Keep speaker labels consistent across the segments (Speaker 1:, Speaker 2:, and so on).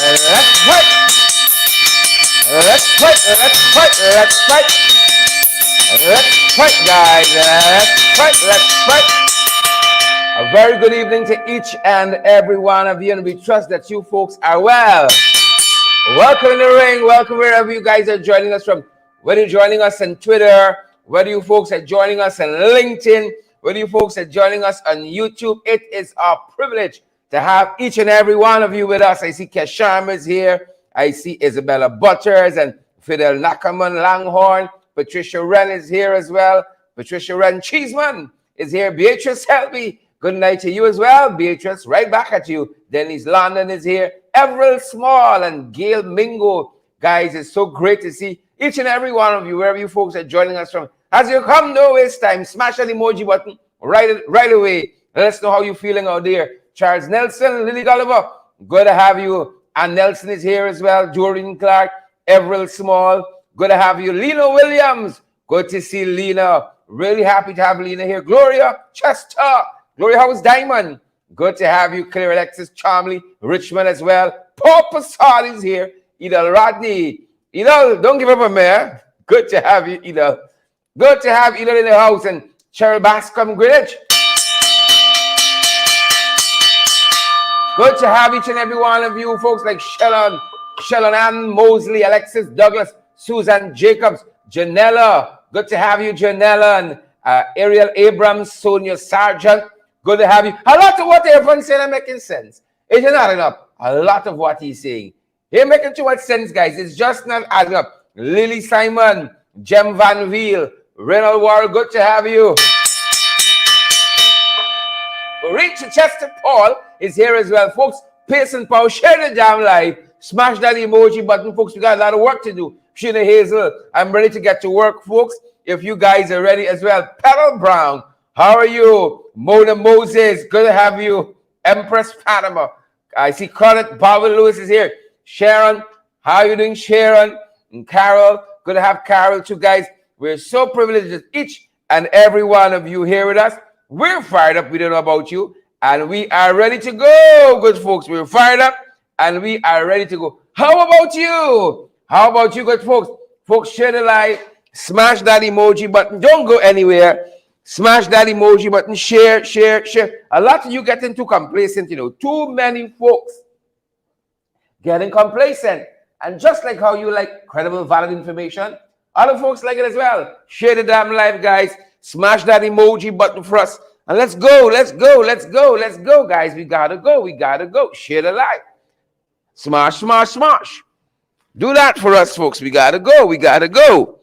Speaker 1: Let's fight. Let's fight. Let's fight. Let's fight. Let's fight, guys. Let's fight. Let's fight. A very good evening to each and every one of you, and we trust that you folks are well. Welcome in the ring. Welcome wherever you guys are joining us from. Whether you're joining us on Twitter, whether you folks are joining us on LinkedIn, whether you folks are joining us on YouTube, it is our privilege to have each and every one of you with us. I see Kesham is here. I see Isabella Butters and Fidel Nakaman Langhorn. Patricia Wren is here as well. Patricia Wren Cheeseman is here. Beatrice Helby, good night to you as well. Beatrice, right back at you. Denise London is here. Everett Small and Gail Mingo. Guys, it's so great to see each and every one of you, wherever you folks are joining us from. As you come, no waste time. Smash that emoji button right away. Let us know how you're feeling out there. Charles Nelson, Lily Gulliver, good to have you. And Nelson is here as well. Jordan Clark, Everett Small, good to have you. Lena Williams, good to see Lena. Really happy to have Lena here. Gloria Chester, Gloria House Diamond, good to have you. Claire Alexis Charmley, Richmond as well. Paul Passard is here. Edel Rodney, Edel, don't give up on me. Good to have you, Edel. Good to have Edel in the house. And Cheryl Bascom Greenwich. Good to have each and every one of you folks like Shellon Ann Mosley, Alexis Douglas, Susan Jacobs, Janella. Good to have you, Janella, and Ariel Abrams, Sonia Sargent. Good to have you. A lot of what everyone's saying is making sense. It's not adding up. A lot of what he's saying. He's making too much sense, guys. It's just not adding up. Lily Simon, Jem Van Wiel, Reynold Ward, good to have you. Richard Chester Paul is here as well, folks. Pearson Paul, share the damn live. Smash that emoji button, folks. We got a lot of work to do. Sheena Hazel, I'm ready to get to work, folks. If you guys are ready as well. Petal Brown, how are you? Mona Moses, good to have you. Empress Fatima, I see Colette Bowell Lewis is here. Sharon, how are you doing, Sharon? And Carol, good to have Carol too, guys. We're so privileged that each and every one of you here with us. We're fired up. We don't know about you. And we are ready to go, good folks. We're fired up and we are ready to go. How about you? How about you, good folks? Folks, share the live. Smash that emoji button. Don't go anywhere. Smash that emoji button. Share, share, share. A lot of you getting too complacent, you know. Too many folks getting complacent. And just like how you like credible, valid information, other folks like it as well. Share the damn live, guys. Smash that emoji button for us. And let's go, let's go, let's go, let's go, guys. We gotta go, we gotta go. Share the live. Smash, smash, smash. Do that for us, folks. We gotta go, we gotta go.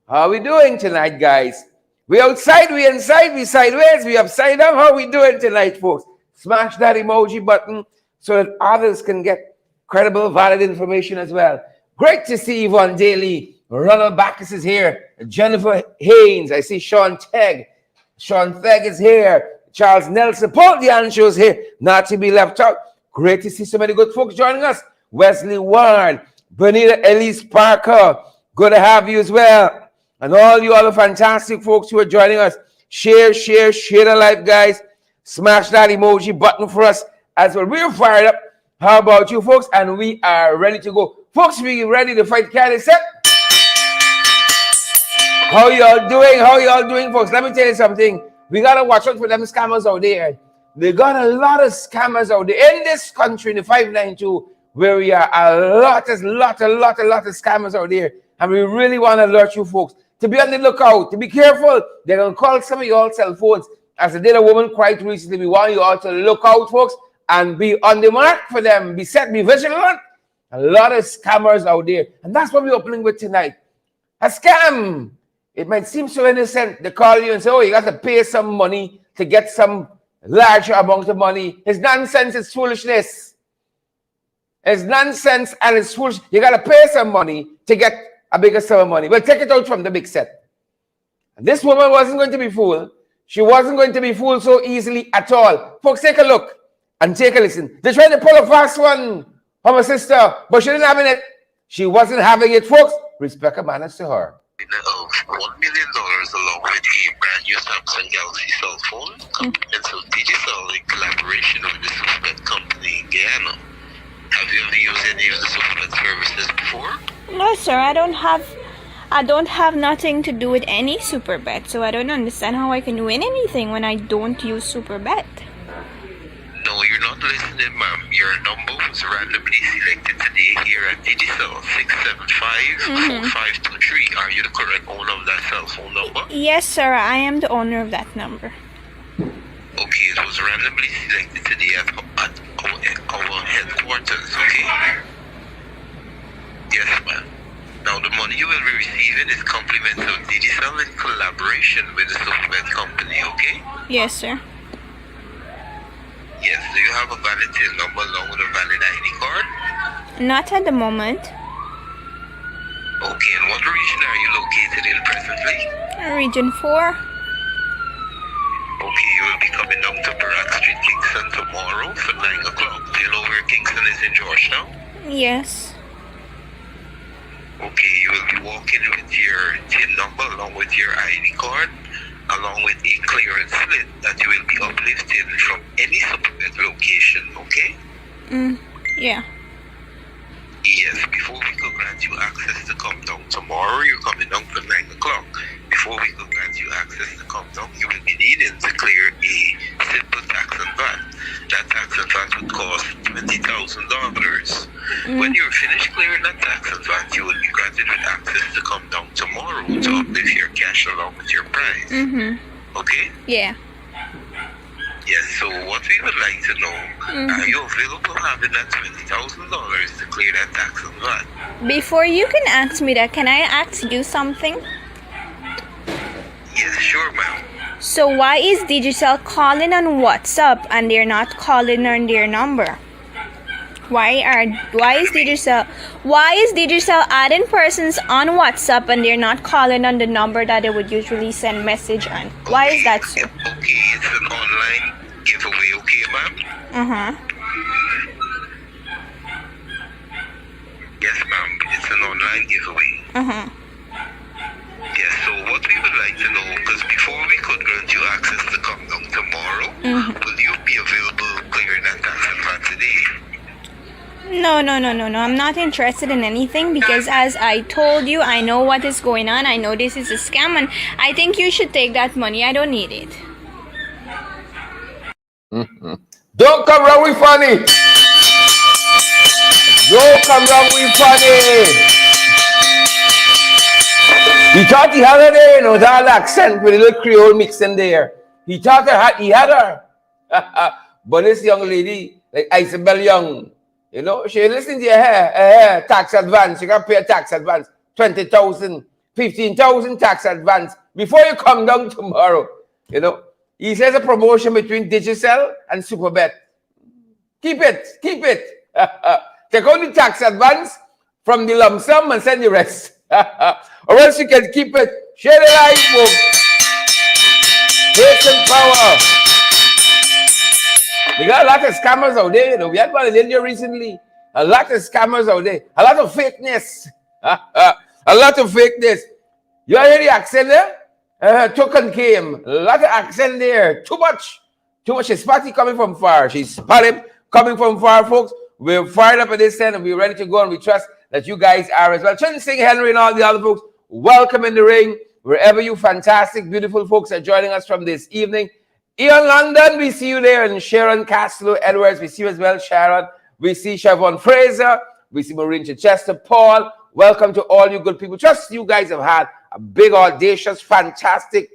Speaker 1: How are we doing tonight, guys? We outside, we inside, we sideways, we upside down. How are we doing tonight, folks? Smash that emoji button so that others can get credible, valid information as well. Great to see Yvonne Daly. Ronald Backus is here. Jennifer Haynes. I see Sean Tegg. Sean Tegg is here. Charles Nelson. Paul Diancho is here. Not to be left out. Great to see so many good folks joining us. Wesley Warren. Benita Elise Parker. Good to have you as well. And all you other fantastic folks who are joining us. Share, share, share the live, guys. Smash that emoji button for us as well. We're fired up. How about you, folks? And we are ready to go. Folks, we ready to fight. Can I set? How y'all doing? How y'all doing, folks? Let me tell you something. We gotta watch out for them scammers out there. They got a lot of scammers out there in this country, in the 592, where we are. A lot of scammers out there, and we really want to alert you folks to be on the lookout, to be careful. They're gonna call some of your cell phones. As I did a woman quite recently, we want you all to look out, folks, and be on the mark for them. Be set, be vigilant. A lot of scammers out there, and that's what we're opening with tonight. A scam. It might seem so innocent. They call you and say, oh, you got to pay some money to get some larger amount of money. It's nonsense. It's foolishness. It's nonsense and it's foolish. You got to pay some money to get a bigger sum of money. Well, take it out from the big set. And this woman wasn't going to be fooled. She wasn't going to be fooled so easily at all. Folks, take a look and take a listen. They tried to pull a fast one from her sister, but she didn't have it. She wasn't having it, folks. Respect and manners to her.
Speaker 2: Of $1 million along with a brand new Samsung Galaxy cell phone. It's a digital in collaboration with the suspect company in Guyana. Have you ever used before?
Speaker 3: No, sir, I don't have nothing to do with any super bet, so I don't understand how I can win anything when I don't use super bet.
Speaker 2: No, you're not listening, ma'am. Your number was randomly selected today here at Digicel 675-4523. Are you the correct owner of that cell phone number?
Speaker 3: Yes, sir, I am the owner of that number.
Speaker 2: Okay, it was randomly selected today at our headquarters, okay? Yes, ma'am. Now, the money you will be receiving is compliments of Digicel in collaboration with the Superbet company, okay?
Speaker 3: Yes, sir.
Speaker 2: Yes, do you have a valid TIN number along with a valid ID card?
Speaker 3: Not at the moment.
Speaker 2: Okay, and what region are you located in presently?
Speaker 3: Region 4.
Speaker 2: Okay, you will be coming down to Barack Street, Kingston tomorrow for 9 o'clock. Do you know where Kingston is in Georgetown?
Speaker 3: Yes.
Speaker 2: Okay, you will be walking with your TIN number along with your ID card, along with a clearance slip that you will be uplifting from any Superbet location, okay?
Speaker 3: Yeah.
Speaker 2: Yes, before we could grant you access to come down tomorrow, you're coming down for 9 o'clock. Before we could grant you access to come down, you will be needing to clear a simple tax and VAT. That tax and VAT would cost $20,000. When you're finished clearing that tax and VAT, you will be granted with access to come down tomorrow to uplift your cash along with your prize. Okay?
Speaker 3: Yeah.
Speaker 2: Yes, so what we would like to know, are you available having that $20,000 to clear that tax and VAT?
Speaker 3: Before you can ask me that, can I ask you something?
Speaker 2: Yes, sure, ma'am.
Speaker 3: So why is Digicel calling on WhatsApp and they're not calling on their number? Why is Digicel adding persons on WhatsApp and they're not calling on the number that they would usually send message on? Why is that so?
Speaker 2: Okay, it's an online giveaway, okay, ma'am? Yes, ma'am, it's an online giveaway. Yes, so what we would like to know, because before we could grant you access to come down tomorrow, will you be available clearing that tax and VAT today?
Speaker 3: No. I'm not interested in anything because as I told you, I know what is going on. I know this is a scam and I think you should take that money. I don't need it.
Speaker 1: Don't come wrong with funny. Don't come wrong with funny. He thought he had her there, you know, that accent with a little Creole mix in there. He thought he had her. But this young lady, like Isabel Young, you know, she listening to your hair tax advance. You can pay a tax advance, 20,000, 15,000 tax advance before you come down tomorrow. You know, he says a promotion between Digicel and Superbet. Keep it. Take out the tax advance from the lump sum and send the rest. Or else you can keep it. Share the life, folks. Pace and power. We got a lot of scammers out there, you know. We had one in India recently. A lot of scammers out there. A lot of fakeness. A lot of fakeness. You hear the accent there? Token came. A lot of accent there. Too much. She's party coming from far. She's party coming from far, folks. We're fired up at this end and we're ready to go and we trust that you guys are as well. Chen Sing, Henry, and all the other folks, welcome in the ring. Wherever you fantastic, beautiful folks are joining us from this evening. Ian London, we see you there. And Sharon Castro Edwards, we see you as well, Sharon. We see Siobhan Fraser. We see Maureen Chichester Paul. Welcome to all you good people. Trust you guys have had a big, audacious, fantastic,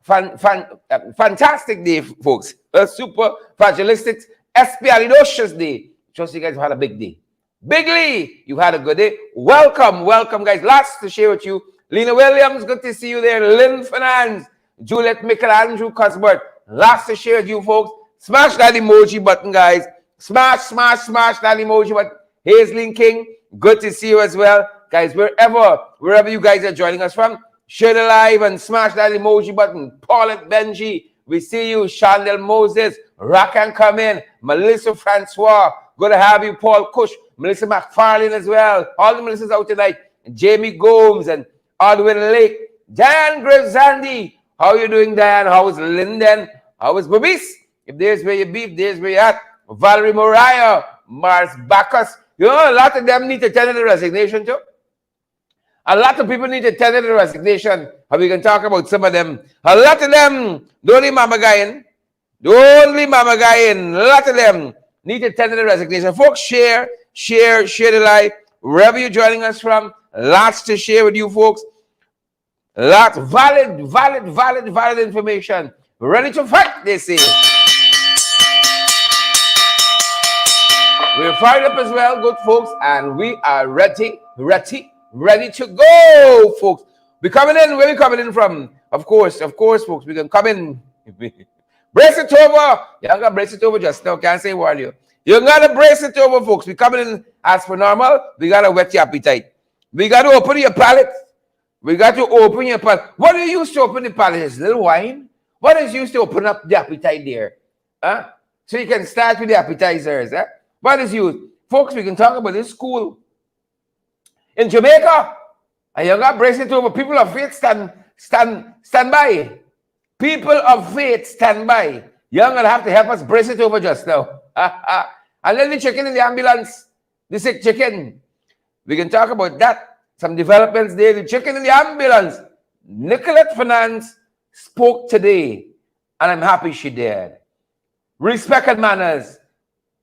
Speaker 1: fantastic day, folks. A super fragilistic, espialidocious day. Trust you guys have had a big day. Bigly, you had a good day. Welcome, guys. Last to share with you, Lena Williams, good to see you there. Lynn Fernandez, Juliet Michelangelo Cuthbert, last to share with you, folks. Smash that emoji button, guys. Smash that emoji button. Hazelin King, good to see you as well. Guys, wherever you guys are joining us from, share the live and smash that emoji button. Paulette Benji, we see you. Chandel Moses, Rock and come in. Melissa Francois, good to have you. Paul Cush, Melissa McFarlane as well. All the Melissas out tonight. Jamie Gomes and Aldwin Lake. Diane Gravesandi, how you doing, Diane? How is Linden? How is Babis? If there's where you be, there's where you at. Valerie Moriah, Mars Bacchus, You know, a lot of them need to tender the resignation too. A lot of people need to tender the resignation. And we can talk about some of them. A lot of them don't leave Mama Guy Don't leave Mama Guy A lot of them need to tender the resignation. Folks, share the live. Wherever you're joining us from, lots to share with you folks. Lots valid information. Ready to fight, they say. We're fired up as well, good folks, and we are ready to go, folks. We're coming in. Where we coming in from? Of course, folks. We can come in. Brace it over. You got to brace it over just now. Can't say what you. You got to brace it over, folks. We coming in as per normal. We got to whet your appetite. We got to open your palate. We got to open your palate. What do you use to open the palate? Is little wine? What is used to open up the appetite there? Huh? So you can start with the appetizers. Huh? What is used? Folks, we can talk about this school. In Jamaica, and you got to brace it over. People of faith stand by. People of faith stand by. You're going to have to help us brace it over just now. And then the chicken in the ambulance, the sick chicken. We can talk about that. Some developments there. The chicken in the ambulance. Nicolette Finance spoke today, and I'm happy she did. Respect and manners.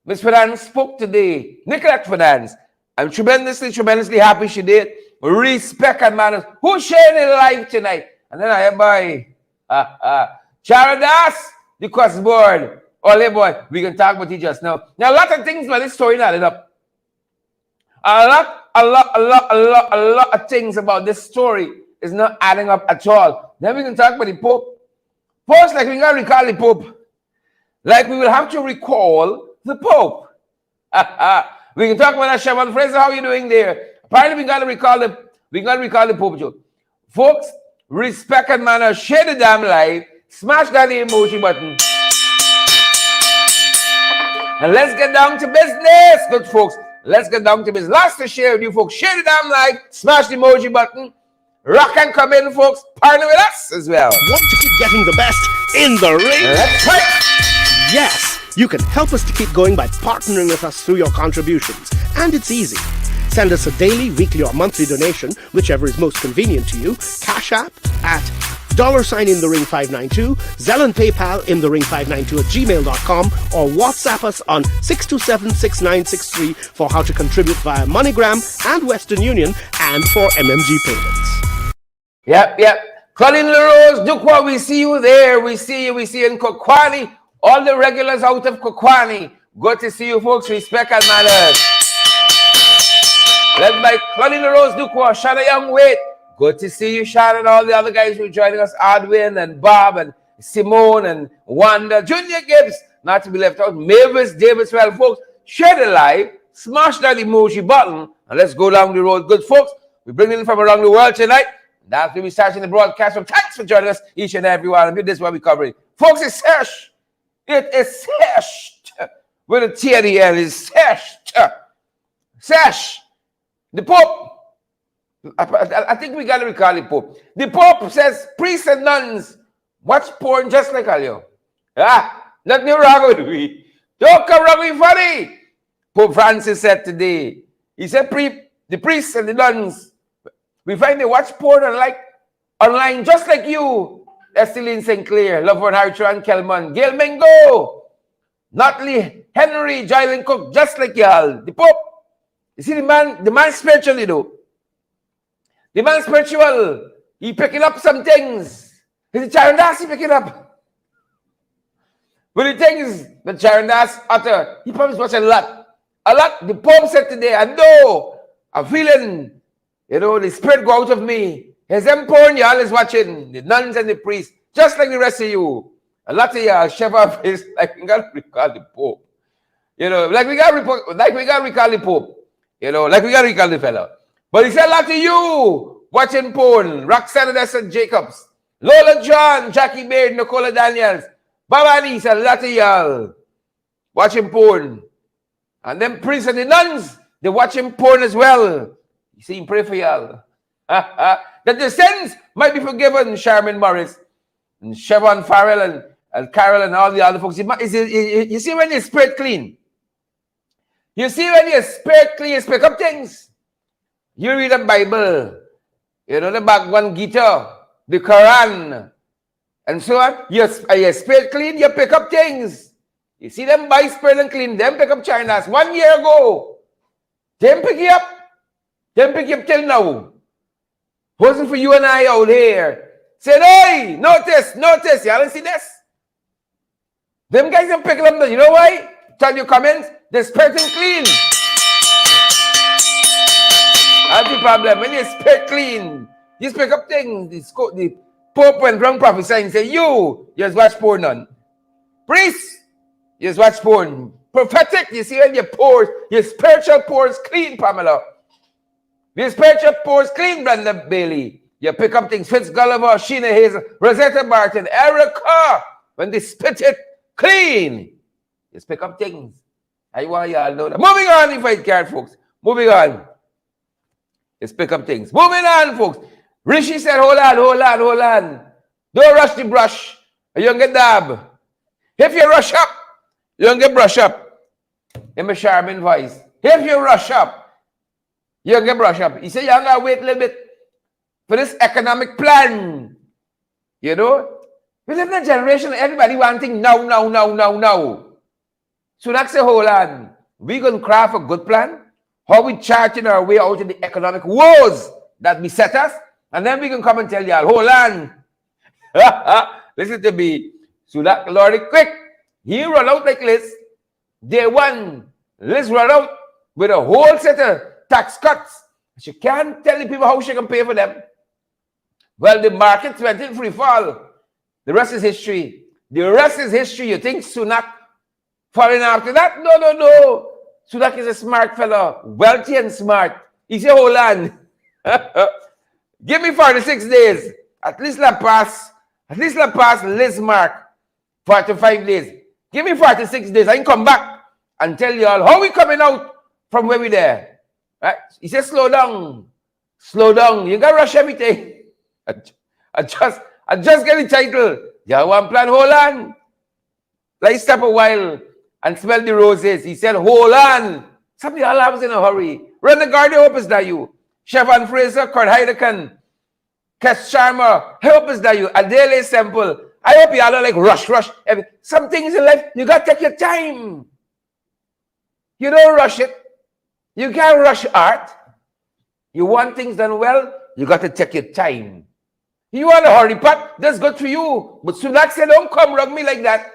Speaker 1: Miss Finance spoke today. Nicolette Finance. I'm tremendously happy she did. Respect and manners. Who's sharing it live tonight? And then I am by Charrandas, the cross board. Ole boy, we can talk about it just now. Now, a lot of things, but this story not added up. A lot of things about this story is not adding up at all. Then we can talk about the Pope. First, like we got to recall the Pope. Like we will have to recall the Pope. We can talk about that, Shaman Fraser. How are you doing there? Apparently, we got to recall the Pope joke. Folks, respect and manners. Share the damn live. Smash that emoji button. And let's get down to business, good folks. Let's get down to business. Lots to share with you folks. Share the damn like, smash the emoji button, rock and come in, folks. Partner with us as well.
Speaker 4: Want to keep getting the best in the ring?
Speaker 1: Let's fight.
Speaker 4: Yes, you can help us to keep going by partnering with us through your contributions. And it's easy. Send us a daily, weekly, or monthly donation, whichever is most convenient to you. Cash App at $in-the-ring592, Zelle and PayPal in-the-ring592@gmail.com, or WhatsApp us on 627-6963 for how to contribute via MoneyGram and Western Union and for MMG payments.
Speaker 1: Yep. Colin LaRose, Dukwa, we see you there. We see you in Kokwani. All the regulars out of Kokwani. Good to see you folks. Respect and manners. Led by Colin LaRose, Dukwa, Shana Young Wait. Good to see you, Sean, and all the other guys who are joining us. Adwin and Bob and Simone and Wanda. Junior Gibbs, not to be left out. Mavis Davis, well, folks, share the live, smash that emoji button, and let's go down the road. Good folks, we bring in from around the world tonight. That's when we start in the broadcast. So thanks for joining us, each and every one. And this is what we're covering. Folks, it's Sesh. It is Sesh. With a T at the end. It's Sesh. Sesh. The Pope. I think we got to recall the Pope. The Pope says priests and nuns watch porn just like Alio. Nothing wrong with me. Don't come wrong with funny. Pope Francis said today. He said the priests and the nuns, we find they watch porn online just like you. Esteline St. Clair, Lovern Hartran Kelman, Gail Mengo, Notley Henry, Jylin Cook, just like y'all. The Pope. You see the man spiritually though. The man spiritual, he picking up some things. Is the Charrandas he picking up? But the things that Charrandas utter, he probably watch a lot. The Pope said today, I know, I'm feeling, the spirit go out of me. His them porn y'all is watching, the nuns and the priests, just like the rest of you. A lot of y'all shove up face like we got to recall the Pope. Like we got to recall the Pope. Like we got to recall the fellow. But he said a lot of you watching porn. Roxanne Desson Jacobs, Lola John, Jackie Baird, Nicola Daniels, Baba Anise, a lot of y'all watching porn. And then priests and the nuns, they watching porn as well. You see him pray for y'all. That the sins might be forgiven, Sherman Morris, and Chevron Farrell and Carol and all the other folks. You see when your spirit clean. You see, when you spirit clean, you pick up things. You read the Bible, you know, the Bhagavad Gita, the Quran, and so on. Your spirit clean, you pick up things. You see them buy spirit and clean, them pick up Charrandas 1 year ago. Them pick you up. Them pick you up till now. Wasn't for you and I out here. Said, hey, notice, you don't see this? Them guys are picking up, you know why? Tell your comments, the spirit is clean. That's the problem. When your spirit clean, you pick up things. The Pope went wrong prophesying and said, you just watch porn on. Priest, you just watch porn. Prophetic, you see when your pores, your spiritual pores clean, Pamela. Your spiritual pores clean, Brenda Bailey. You pick up things, Fitz Gulliver, Sheena Hazel, Rosetta Barton, Erica. When they spit it clean, you pick up things. I want y'all know that. Moving on, if I care, folks. Moving on. Let's pick up things. Moving on, folks. Rishi said, hold on. Don't rush the brush. You don't get dab. If you rush up, you don't get brush up. In my Sharman voice. If you rush up, you don't get brush up. He said, you gotta wait a little bit for this economic plan. You know? We live in a generation everybody wanting now. So that's the hold on. We're going to craft a good plan. How we charting our way out of the economic woes that beset us. And then we can come and tell y'all, hold on. Listen to me. So that Lordy quick. He run out like this. Day one. Let's run out with a whole set of tax cuts. She can't tell the people how she can pay for them. Well, the market went in free fall. The rest is history. The rest is history. You think Sunak falling after that? No. Sunak is a smart fellow, wealthy and smart. He said, hold on. Give me 46 days. At least la pass Liz Mark 45 days. Give me 46 days. I can come back and tell you all how we coming out from where we there. Right? He said, slow down. You gotta rush everything. I just get the title. You want plan? Hold on. Let's stop a while and smell the roses. He said, hold on. Somebody all happens in a hurry. Run the guard, I hope it's that you. Chevron Fraser, Kurt Heidekan, Kes Sharma, I hope it's that you. Adele Semple. I hope you all are like rush. Some things in life, you got to take your time. You don't rush it. You can't rush art. You want things done well, you got to take your time. You want a hurry pot, that's good for you. But Sunak said, don't come rug me like that.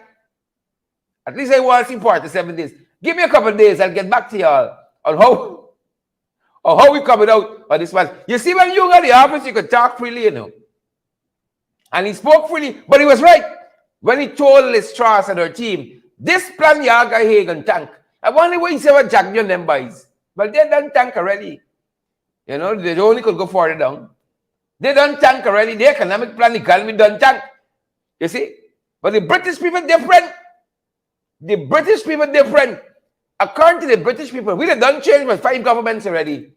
Speaker 1: At least I want to see 47 days. Give me a couple of days, I'll get back to y'all on how we coming out on this one. You see, when you got the office, you could talk freely, you know. And he spoke freely, but he was right. When he told Liz Truss and her team, this plan y'all got here can tank. I wonder what he said about Jack John them boys. But they done tank already. You know, they only could go further down. They done tank already. The economic plan, the economy done tank. You see? But the British people different. The British people different. According to the British people, we done change with 5 governments already.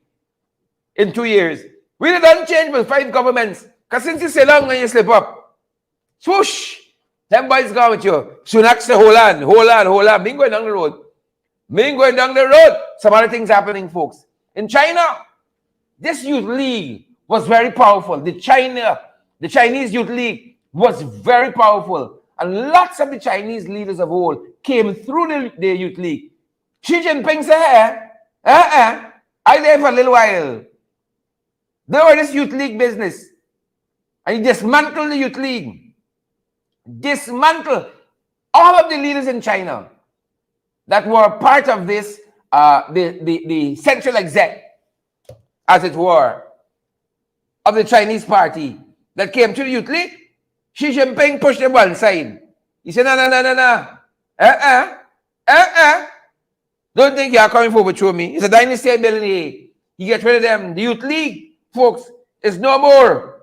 Speaker 1: In 2 years. We done change with 5 governments. Because since you say long and you slip up, swoosh, them boys gone with you. Sunak say, hold on. Me going down the road. Some other things happening, folks. In China, this youth league was very powerful. The Chinese Youth League was very powerful. And lots of the Chinese leaders of old came through the Youth League. Xi Jinping said, I there for a little while. They were this Youth League business. And he dismantled the Youth League. Dismantled all of the leaders in China that were part of this, the central exec, as it were, of the Chinese party that came to the Youth League. Xi Jinping pushed them one side. He said, no. Don't think you're coming forward to me. It's a dynasty I'm building here. You get rid of them. The Youth League, folks, is no more.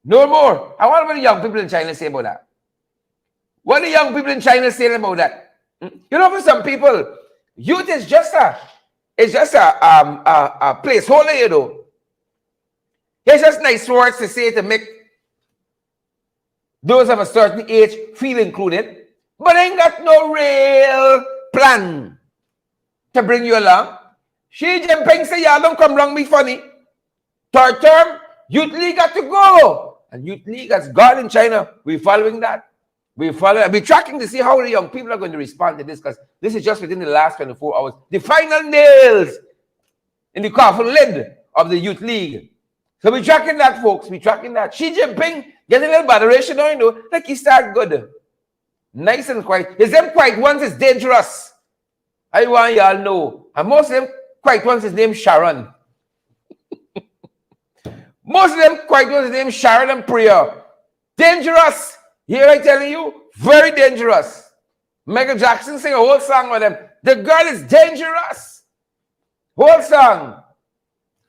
Speaker 1: No more. I wonder what the young people in China say about that. What the young people in China say about that? You know, for some people, youth is just a placeholder, you know. It's just nice words to say to make those of a certain age feel included, but ain't got no real plan to bring you along. Xi Jinping say, y'all don't come along, be funny. Third term, Youth League got to go. And Youth League has gone in China. We're following that. We're tracking to see how the young people are going to respond to this, because this is just within the last 24 hours. The final nails in the coffin lid of the Youth League. So we're tracking that, folks. We're tracking that. Xi Jinping getting a little moderation now, you know, like he started good. Nice and quiet. His them quiet ones is dangerous. I want y'all know. And most of them quiet ones is named Sharon. Most of them quiet ones is named Sharon and Priya. Dangerous. Here I telling you, very dangerous. Michael Jackson sing a whole song with them. The girl is dangerous. Whole song.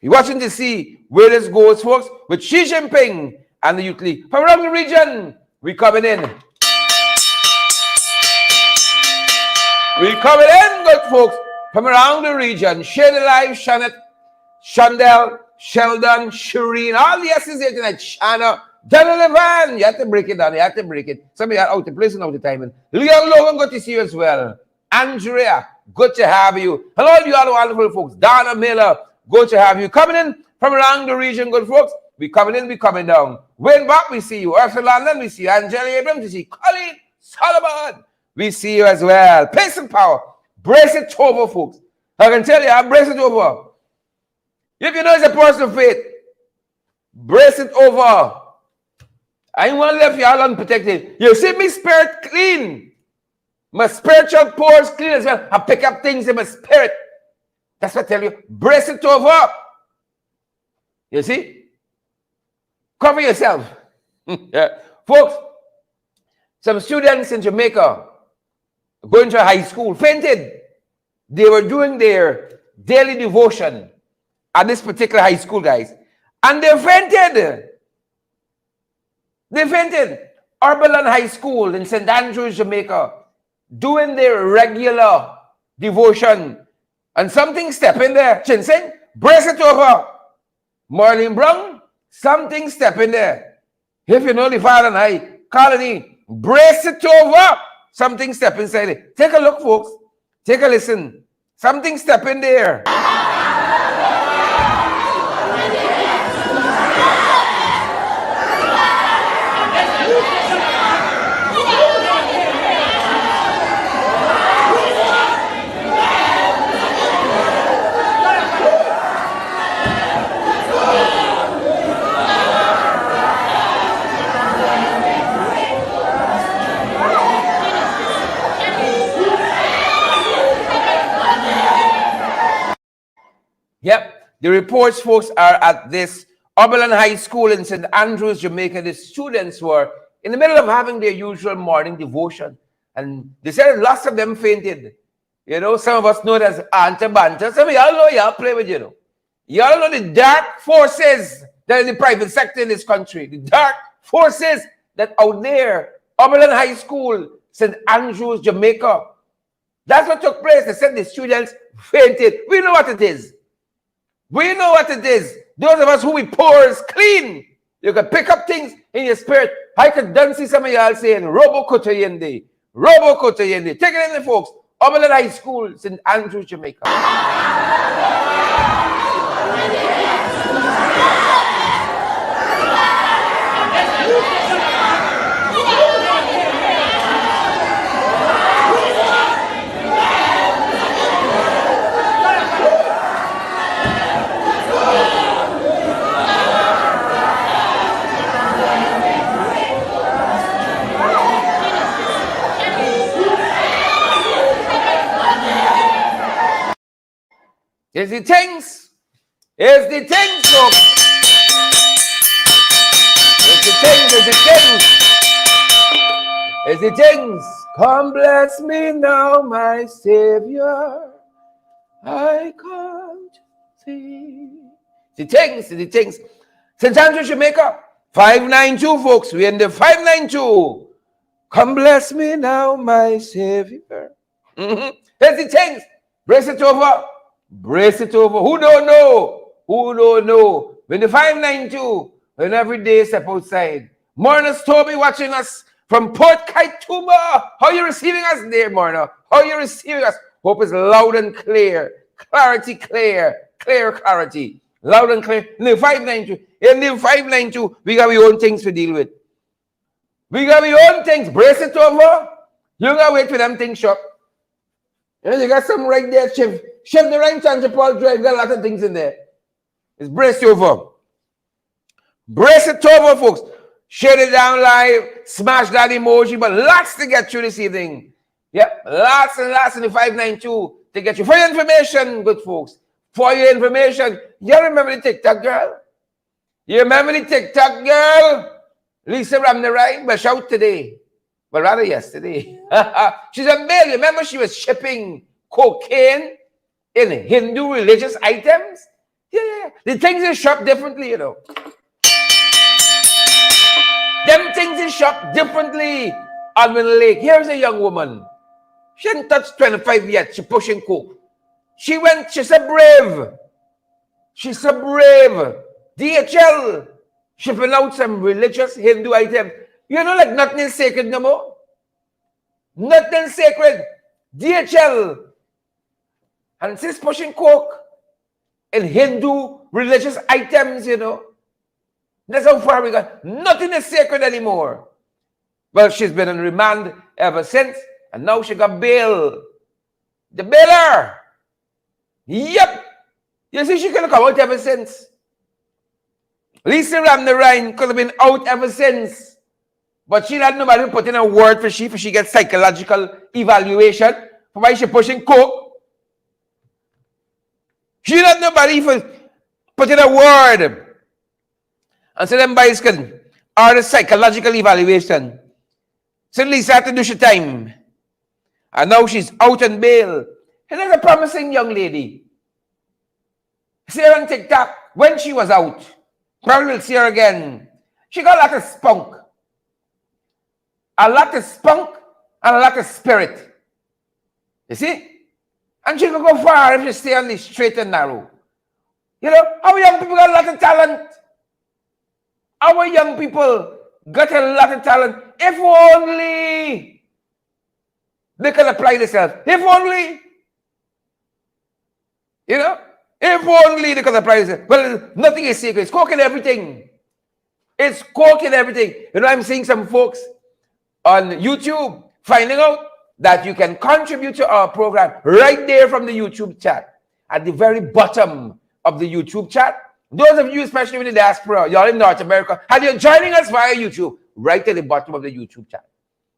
Speaker 1: You're watching to see where this goes, folks, with Xi Jinping and the Youth League. From around the region, we coming in. We coming in, good folks, from around the region. Shady Live, Shannon, Shandell, Sheldon, Shireen, all the S's here tonight. Shanna, Donovan, you have to break it down, you have to break it. Somebody out the place and out the timing. Leon Logan, good to see you as well. Andrea, good to have you. Hello, you all wonderful folks. Donna Miller, good to have you. Coming in from around the region, good folks. We coming in, we coming down. Wayne Bach, we see you. Ursula London, we see you. Angela Abrams, we see Colleen Solomon. We see you as well. Pace and power. Brace it over, folks. I can tell you, I brace it over. If you know it's a person of faith, brace it over. I ain't want to leave y'all unprotected. You see me spirit clean. My spiritual pores clean as well. I pick up things in my spirit. That's what I tell you. Brace it over. You see? Cover yourself. Yeah. Folks, some students in Jamaica going to high school fainted. They were doing their daily devotion at this particular high school, guys. And they fainted. They fainted. Urban High School in St. Andrews, Jamaica, doing their regular devotion. And something step in there. Chinsing, brace it over. Marlene Brown, something step in there. If you know the Father and I, Colony, brace it over. Something step inside it. Take a look, folks. Take a listen. Something step in there. Yep, the reports, folks, are at this Oberlin High School in St. Andrews, Jamaica. The students were in the middle of having their usual morning devotion. And they said lots of them fainted. You know, some of us know it as anta-banta. Some of y'all know y'all play with, you know. Y'all know the dark forces that are in the private sector in this country. The dark forces that out there. Oberlin High School, St. Andrews, Jamaica. That's what took place. They said the students fainted. We know what it is. We know what it is. Those of us who we pores clean. You can pick up things in your spirit. I could done see some of y'all saying, Robo Kotoyende. Robo Kotoyende. Take it in the folks. Oberlin High School, St. Andrews, Jamaica. It's the things. It's the things, folks. It's the things. It's the things. It's the things. Come bless me now, my Savior. I can't see. The things. The things. St. Andrews, Jamaica. 592, folks. We're in the 592. Come bless me now, my Savior. It's the things. Brace it over. Brace it over. Who don't know? Who don't know? When the 592, when every day step outside. Morna's Toby watching us from Port Kaituma. How you receiving us there, Morna? How you receiving us? Hope is loud and clear. Clarity clear. Clear clarity. Loud and clear. In the 592. In the 592, we got our own things to deal with. We got our own things. Brace it over. You gotta wait for them things shut. You got some right there, Shift the right chance to Paul Drive. Got a lot of things in there. It's brace over. Brace it over, folks. Share it down live. Smash that emoji. But lots to get through this evening. Yep. Lots and lots in the 592 to get you. For your information, good folks. For your information. You remember the TikTok girl? You remember the TikTok girl? Lisa Ramnarai, but shout today. But rather yesterday. She's a mail. Remember she was shipping cocaine in Hindu religious items? Yeah. The things is shopped differently, you know. Them things is shopped differently on the lake. Here's a young woman. She hadn't touched 25 yet. She's pushing coke. She's a brave. She's a brave. DHL shipping out some religious Hindu items. You know, like nothing is sacred no more. Nothing sacred. DHL. And she's pushing coke in Hindu religious items, you know. That's how far we got. Nothing is sacred anymore. Well, she's been on remand ever since. And now she got bail. The bailer. Yep. You see, she could have come out ever since. Lisa Ramnarai could have been out ever since. But she had nobody who put in a word for she gets psychological evaluation for why she pushing coke. She had nobody for put in a word. And so them boys can order psychological evaluation. So Lisa had to do she time. And now she's out on bail. And there's a promising young lady. See her on TikTok when she was out. Probably will see her again. She got a lot of spunk. A lot of spunk and a lot of spirit. You see? And she could go far if she stay on the straight and narrow. You know, our young people got a lot of talent. Our young people got a lot of talent. If only they can apply themselves. If only. You know? If only they could apply themselves. Well, nothing is secret. It's coke in everything. It's coke in everything. You know, I'm seeing some folks on YouTube finding out that you can contribute to our program right there from the YouTube chat. At the very bottom of the YouTube chat. Those of you, especially in the diaspora, y'all in North America, and you're joining us via YouTube, right at the bottom of the YouTube chat.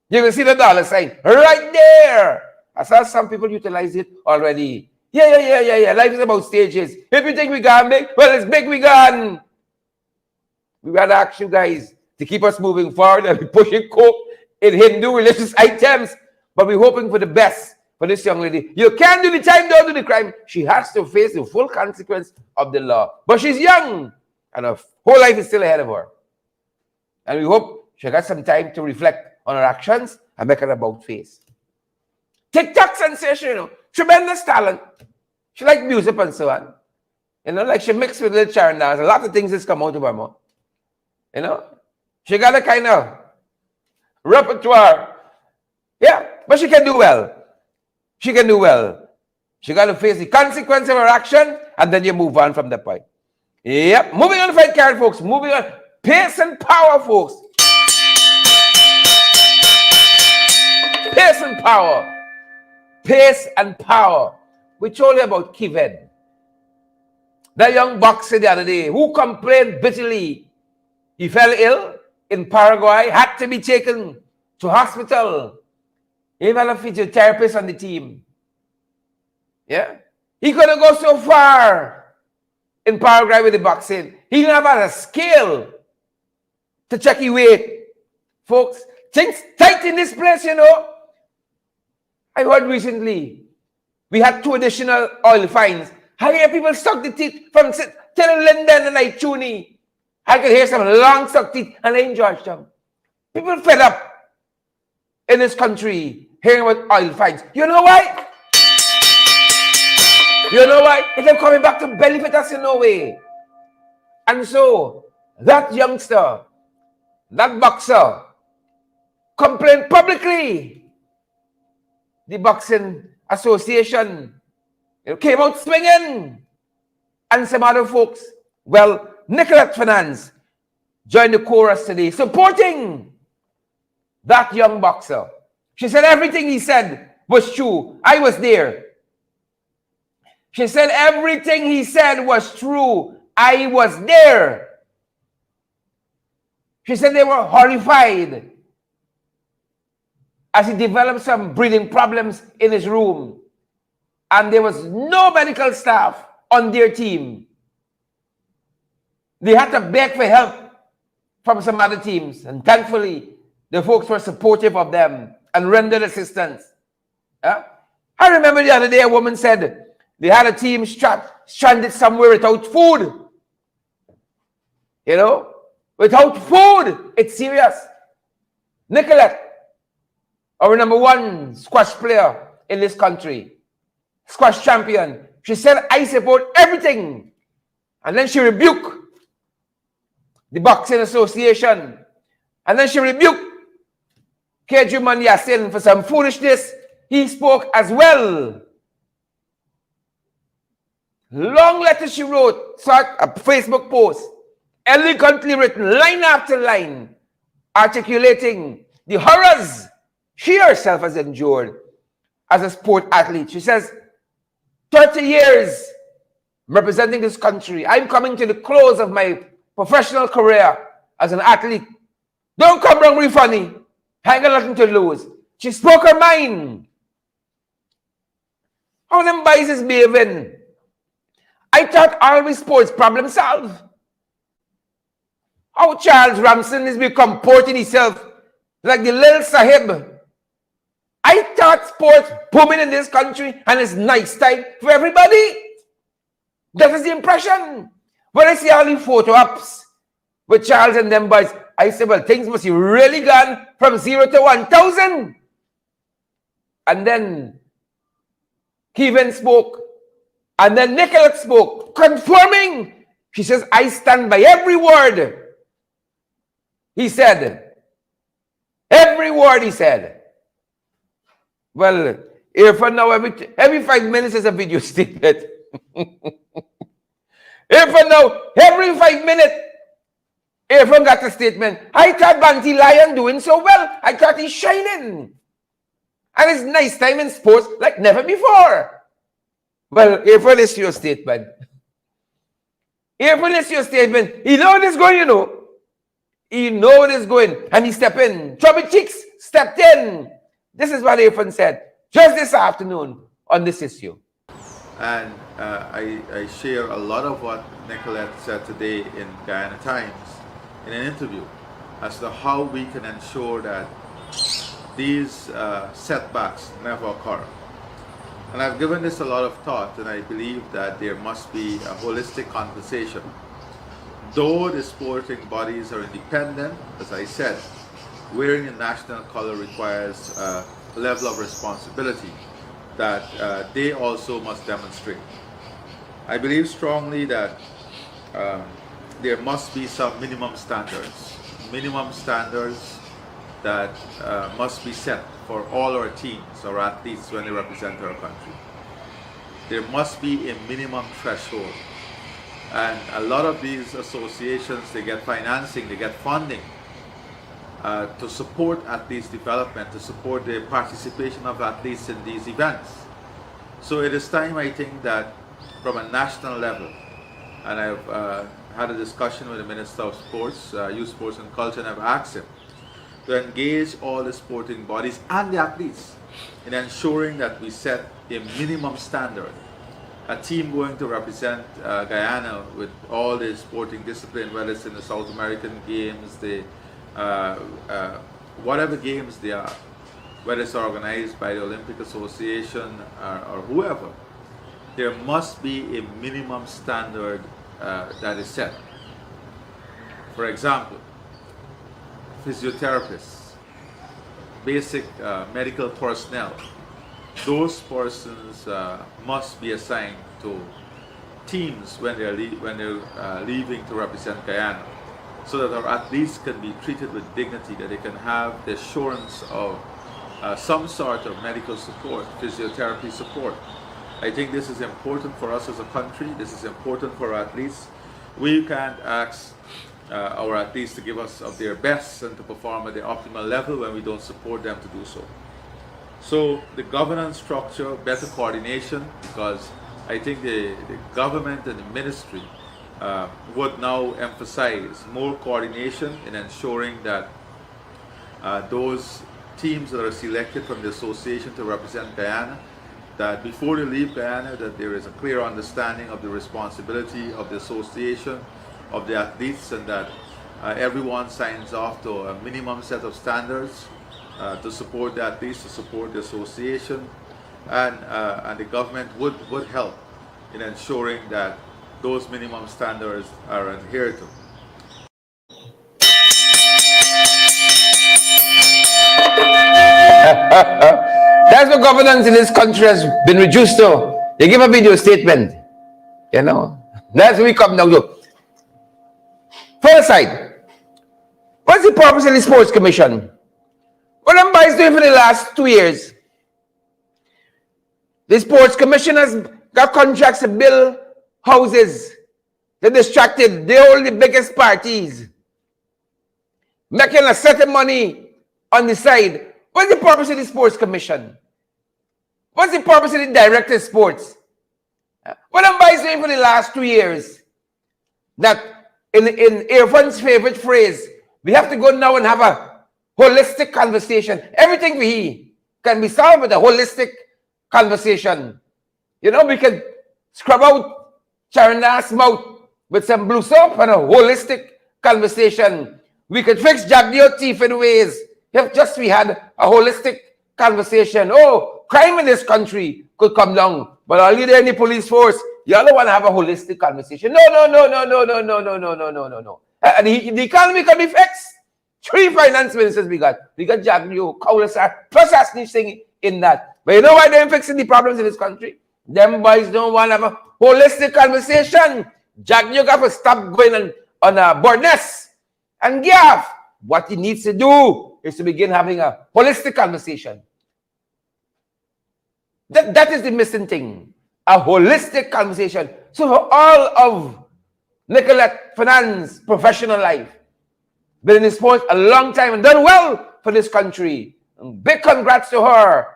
Speaker 1: You will see the dollar sign right there. I saw some people utilize it already. Yeah. Life is about stages. If you think we got big, well, it's big we got. We got to ask you guys to keep us moving forward and be pushing coke in Hindu religious items. But we're hoping for the best for this young lady. You can't do the time, don't do the crime. She has to face the full consequence of the law. But she's young, and her whole life is still ahead of her. And we hope she got some time to reflect on her actions and make an about face. TikTok sensation, you know, tremendous talent. She like music and so on. You know, like she mixed with little Charrandas. A lot of things has come out of her mouth. You know, she got a kind of repertoire. Yeah, but she can do well. She can do well. She got to face the consequence of her action, and then you move on from that point. Yep. Moving on to fight card, folks. Moving on. Pace and power, folks. Pace and power. Pace and power. We told you about Kived. That young boxer the other day who complained bitterly. He fell ill in Paraguay, had to be taken to hospital. He had a physiotherapist on the team. Yeah. He couldn't go so far in Paraguay with the boxing. He didn't have a scale to check his weight. Folks, things tight in this place, you know. I heard recently we had 2 additional oil fines. I hear people suck the teeth from till Linden and I Tuni. I could hear some long suck teeth and I in Georgetown. People fed up in this country hearing about oil fines. You know why? You know why? It's coming back to benefit us in no way. And so, that youngster, that boxer, complained publicly. The boxing Association came out swinging. And some other folks. Well, Nicolette Finance joined the chorus today, supporting that young boxer. She said everything he said was true. I was there. She said everything he said was true. I was there. She said they were horrified as he developed some breathing problems in his room. And there was no medical staff on their team. They had to beg for help from some other teams. And thankfully, the folks were supportive of them and rendered assistance. I remember the other day a woman said they had a team stranded somewhere without food. You know, without food. It's serious. Nicolette, our #1 squash player in this country, squash champion, she said, I support everything. And then she rebuked the Boxing Association. And then she rebuked Kejuman Yassin for some foolishness. He spoke as well. Long letter she wrote, a Facebook post, elegantly written, line after line, articulating the horrors she herself has endured as a sport athlete. She says, 30 years representing this country. I'm coming to the close of my professional career as an athlete. Don't come wrong me funny. I ain't got nothing to lose. She spoke her mind. How them boys is behaving? I thought always sports problem solved. How Charles Ramson is comporting himself like the little sahib. I thought sports booming in this country and it's nice time for everybody. That is the impression. When I see all the photo ops with Charles and them boys, I say, well, things must be really gone from 0 to 1,000. And then Kevin spoke. And then Nicolette spoke, confirming. She says, I stand by every word he said. Every word he said. Well, Irfan now, every 5 minutes is a video statement. Irfan now, every 5 minutes, Irfan got a statement. I thought Banty Lion doing so well. I thought he's shining. And it's nice time in sports like never before. Well, Irfan is your statement. Irfan is your statement. He know what is going, you know. He know what is going. And he stepped in. Chubby Cheeks stepped in. This is what Irfan said just this afternoon on this issue.
Speaker 5: And I share a lot of what Nicolette said today in Guyana Times in an interview as to how we can ensure that these setbacks never occur. And I've given this a lot of thought, and I believe that there must be a holistic conversation. Though the sporting bodies are independent, as I said, wearing a national color requires a level of responsibility that they also must demonstrate. I believe strongly that there must be some minimum standards that must be set for all our teams or athletes when they represent our country. There must be a minimum threshold. And a lot of these associations, they get financing, they get funding to support athletes' development, to support the participation of athletes in these events. So it is time, I think, that from a national level, and I've had a discussion with the Minister of Sports, Youth Sports and Culture, and I've asked him to engage all the sporting bodies and the athletes in ensuring that we set a minimum standard. A team going to represent Guyana with all the sporting discipline, whether it's in the South American Games, the whatever games they are, whether it's organized by the Olympic Association or whoever, there must be a minimum standard that is set. For example, physiotherapists, basic medical personnel, those persons must be assigned to teams when they're leaving to represent Guyana, so that our athletes can be treated with dignity, that they can have the assurance of some sort of medical support, physiotherapy support. I think this is important for us as a country. This is important for our athletes. We can't ask our athletes to give us of their best and to perform at the optimal level when we don't support them to do so. So the governance structure, better coordination, because I think the government and the ministry would now emphasize more coordination in ensuring that those teams that are selected from the association to represent Guyana, that before they leave Guyana, that there is a clear understanding of the responsibility of the association, of the athletes, and that everyone signs off to a minimum set of standards to support the athletes, to support the association, and the government would help in ensuring that those minimum standards are adhered to.
Speaker 1: That's what governance in this country has been reduced to. They give a video statement. You know, that's what we come now to. First side, what's the purpose of the Sports Commission? What Amba is doing for the last 2 years, the Sports Commission has got contracts to build houses. They're distracted. They hold the biggest parties, making a set of money on the side. What's the purpose of the Sports Commission? What's the purpose of the Director of Sports? What Amba is doing for the last 2 years, that in Irfan's favorite phrase, we have to go now and have a holistic conversation. Everything we can be solved with a holistic conversation. You know, we can scrub out Charrandas' mouth with some blue soap and a holistic conversation. We could fix Jagneo teeth in ways if just we had a holistic conversation. Oh, crime in this country could come down, but are you there in the police force? You all don't want to have a holistic conversation. No. And the economy can be fixed. 3 finance ministers we got. We got Jagneo, Kaulasar, plus Asnishing in that. But you know why they're fixing the problems in this country? Them boys don't want to have a holistic conversation. Jagneo got to stop going on a bird nest. And Gav, what he needs to do is to begin having a holistic conversation. That is the missing thing. A holistic conversation. So for all of Nicolette Fernand's professional life, been in sports a long time and done well for this country. And big congrats to her.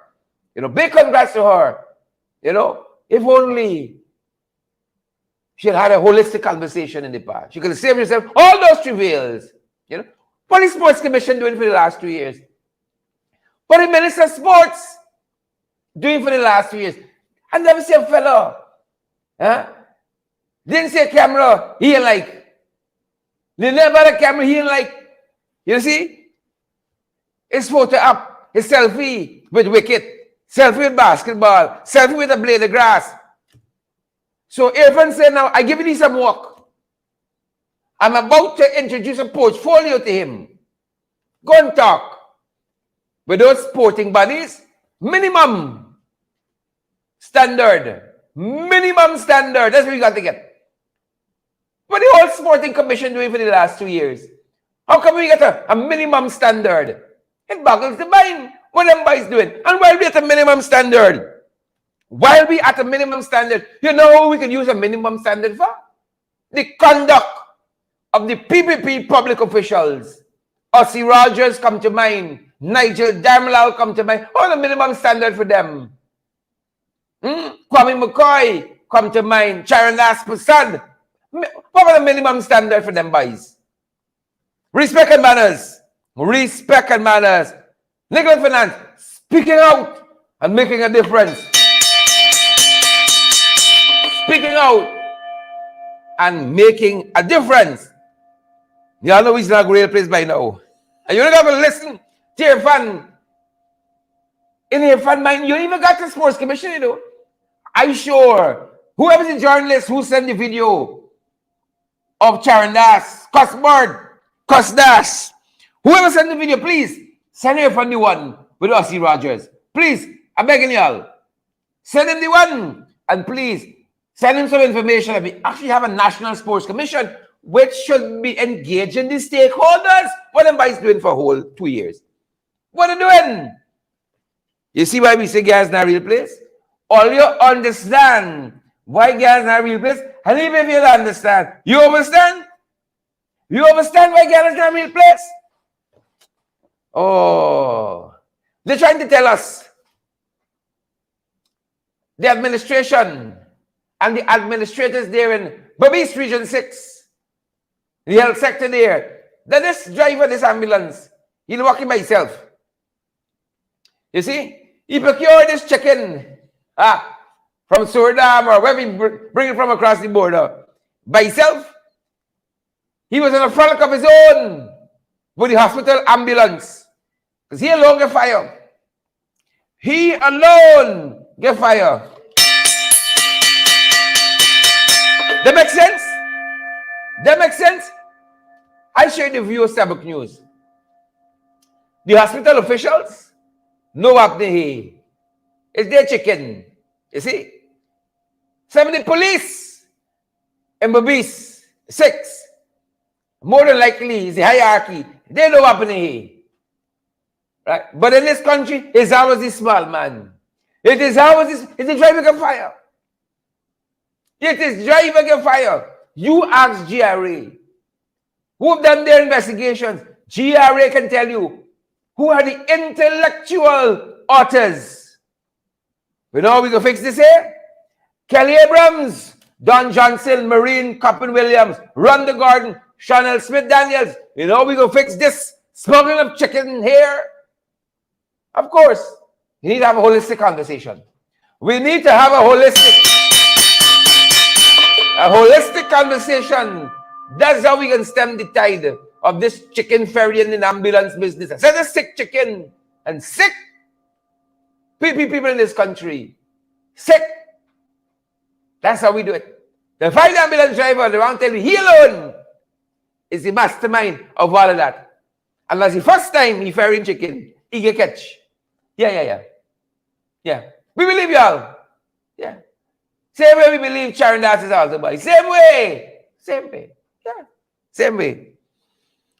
Speaker 1: You know, big congrats to her. You know, if only she had a holistic conversation in the past. She could have saved herself all those travails. You know, what is Sports Commission doing for the last 2 years? What the Minister of Sports doing for the last 2 years? I never see a fellow. Didn't see a camera, he ain't like. They never had a camera, he ain't like. You see? His photo up, his selfie with wicket, selfie with basketball, selfie with a blade of grass. So Irfan said, now, I give you some work. I'm about to introduce a portfolio to him. Go and talk with those sporting bodies. Minimum standard. Minimum standard. That's what we got to get. What the whole Sporting Commission doing for the last 2 years? How come we get a minimum standard? It boggles the mind what them boys doing. And while we at a minimum standard, you know who we can use a minimum standard for? The conduct of the PPP public officials. Ossie Rogers come to mind. Nigel Darmalal come to mind. Oh, the minimum standard for them. Kwame McCoy come to mind. Charrandas PPP. What was the minimum standard for them boys? Respect and manners. Respect and manners. Nicholas Finance speaking out and making a difference. Speaking out and making a difference. Y'all know he's not a great place by now. And you don't have to listen to your fan. In your fan mind, you even got the Sports Commission, you know. I'm sure whoever's the journalist who sent the video of Charrandas, Cuthbert, Cusdas, whoever sent the video, please send him from the one with Ossie Rogers. Please, I'm begging y'all. Send him the one. And please, send him some information. We actually have a National Sports Commission which should be engaging the stakeholders. What them guys doing for a whole 2 years? What are they doing? You see why we say gas is not a real place? All you understand why gas is not a real place, and even if you don't understand, you understand? You understand why gas is not a real place? Oh, they're trying to tell us the administration and the administrators there in Babis Region 6, the health sector there, that this driver, this ambulance, he's walking by himself. You see? He procured this chicken from Suriname or where we bring it from across the border by himself. He was on a frolic of his own with the hospital ambulance. Because he alone get fire. He alone get fire. That makes sense? That makes sense? I share the view of Sabbath News. The hospital officials know what they it's their chicken. You see? Some of the police in Babis 6, more than likely, is the hierarchy. They know what they right? But in this country, it's always the small man. It is always this, it's the driver can fire. It is driver can fire. You ask GRA, who have done their investigations. GRA can tell you who are the intellectual authors. We know we can fix this here. Kelly Abrams, Don Johnson, Marine, Coppin Williams, Run the Garden, Chanel Smith Daniels. You know we can fix this smuggling of chicken here. Of course, you need to have a holistic conversation. We need to have a holistic conversation. That's how we can stem the tide of this chicken ferrying in ambulance business. I said a sick chicken and sick people in this country. Sick. That's how we do it. The find ambulance driver, they want to tell you, he alone is the mastermind of all of that. And that's the first time he ferrying chicken, he get catch. Yeah. We believe y'all. Yeah. Same way we believe Charrandas is also by. Same way. Yeah. Same way.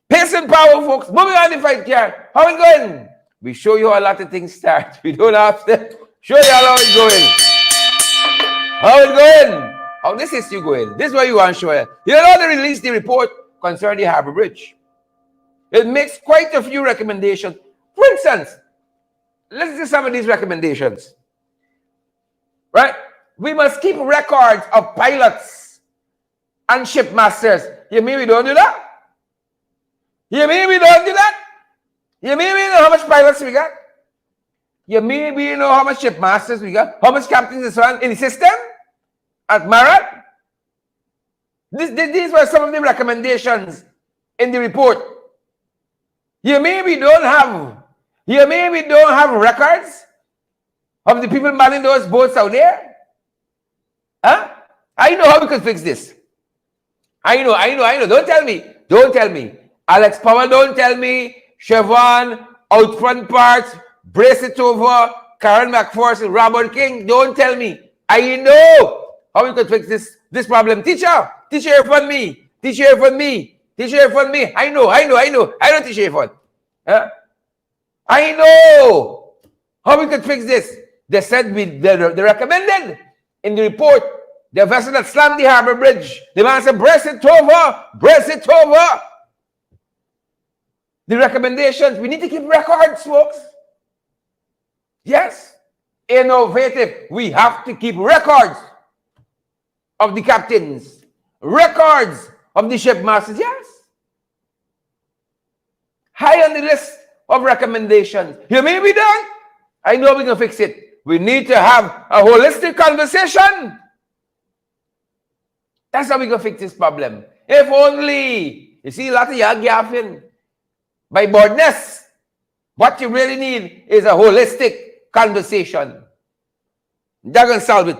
Speaker 1: Pace and power, folks. Moving on the fight here. How it going? We show you how a lot of things start. We don't have to show you how it's going. How it going? How this is you going? This is what you want to show you. You know they released the report concerning the Harbour Bridge. It makes quite a few recommendations. For instance, let's see some of these recommendations. Right? We must keep records of pilots and shipmasters. You mean we don't do that? You mean we don't do that? You mean we know how much pilots we got? You mean we know how much shipmasters we got? How much captains and so on in the system? At Marat? These were some of the recommendations in the report. You mean we don't have records of the people manning those boats out there? Huh? I know how we could fix this. I know. Don't tell me. Alex Powell, don't tell me. Chevron, out front parts, brace it over, Karen McPherson, Robert King, don't tell me. I know how we could fix this problem. Teacher, for me. I know, teacher for. Huh? I know how we could fix this. They said they recommended in the report the vessel that slammed the Harbour Bridge. The man said, brace it over. The recommendations, we need to keep records, folks. Yes. Innovative. We have to keep records of the captains, records of the shipmasters. Yes. High on the list of recommendations. You may be done. I know we can fix it. We need to have a holistic conversation. That's how we can fix this problem. If only, you see a lot of y'all gaffing by boredness. What you really need is a holistic conversation. That can solve it.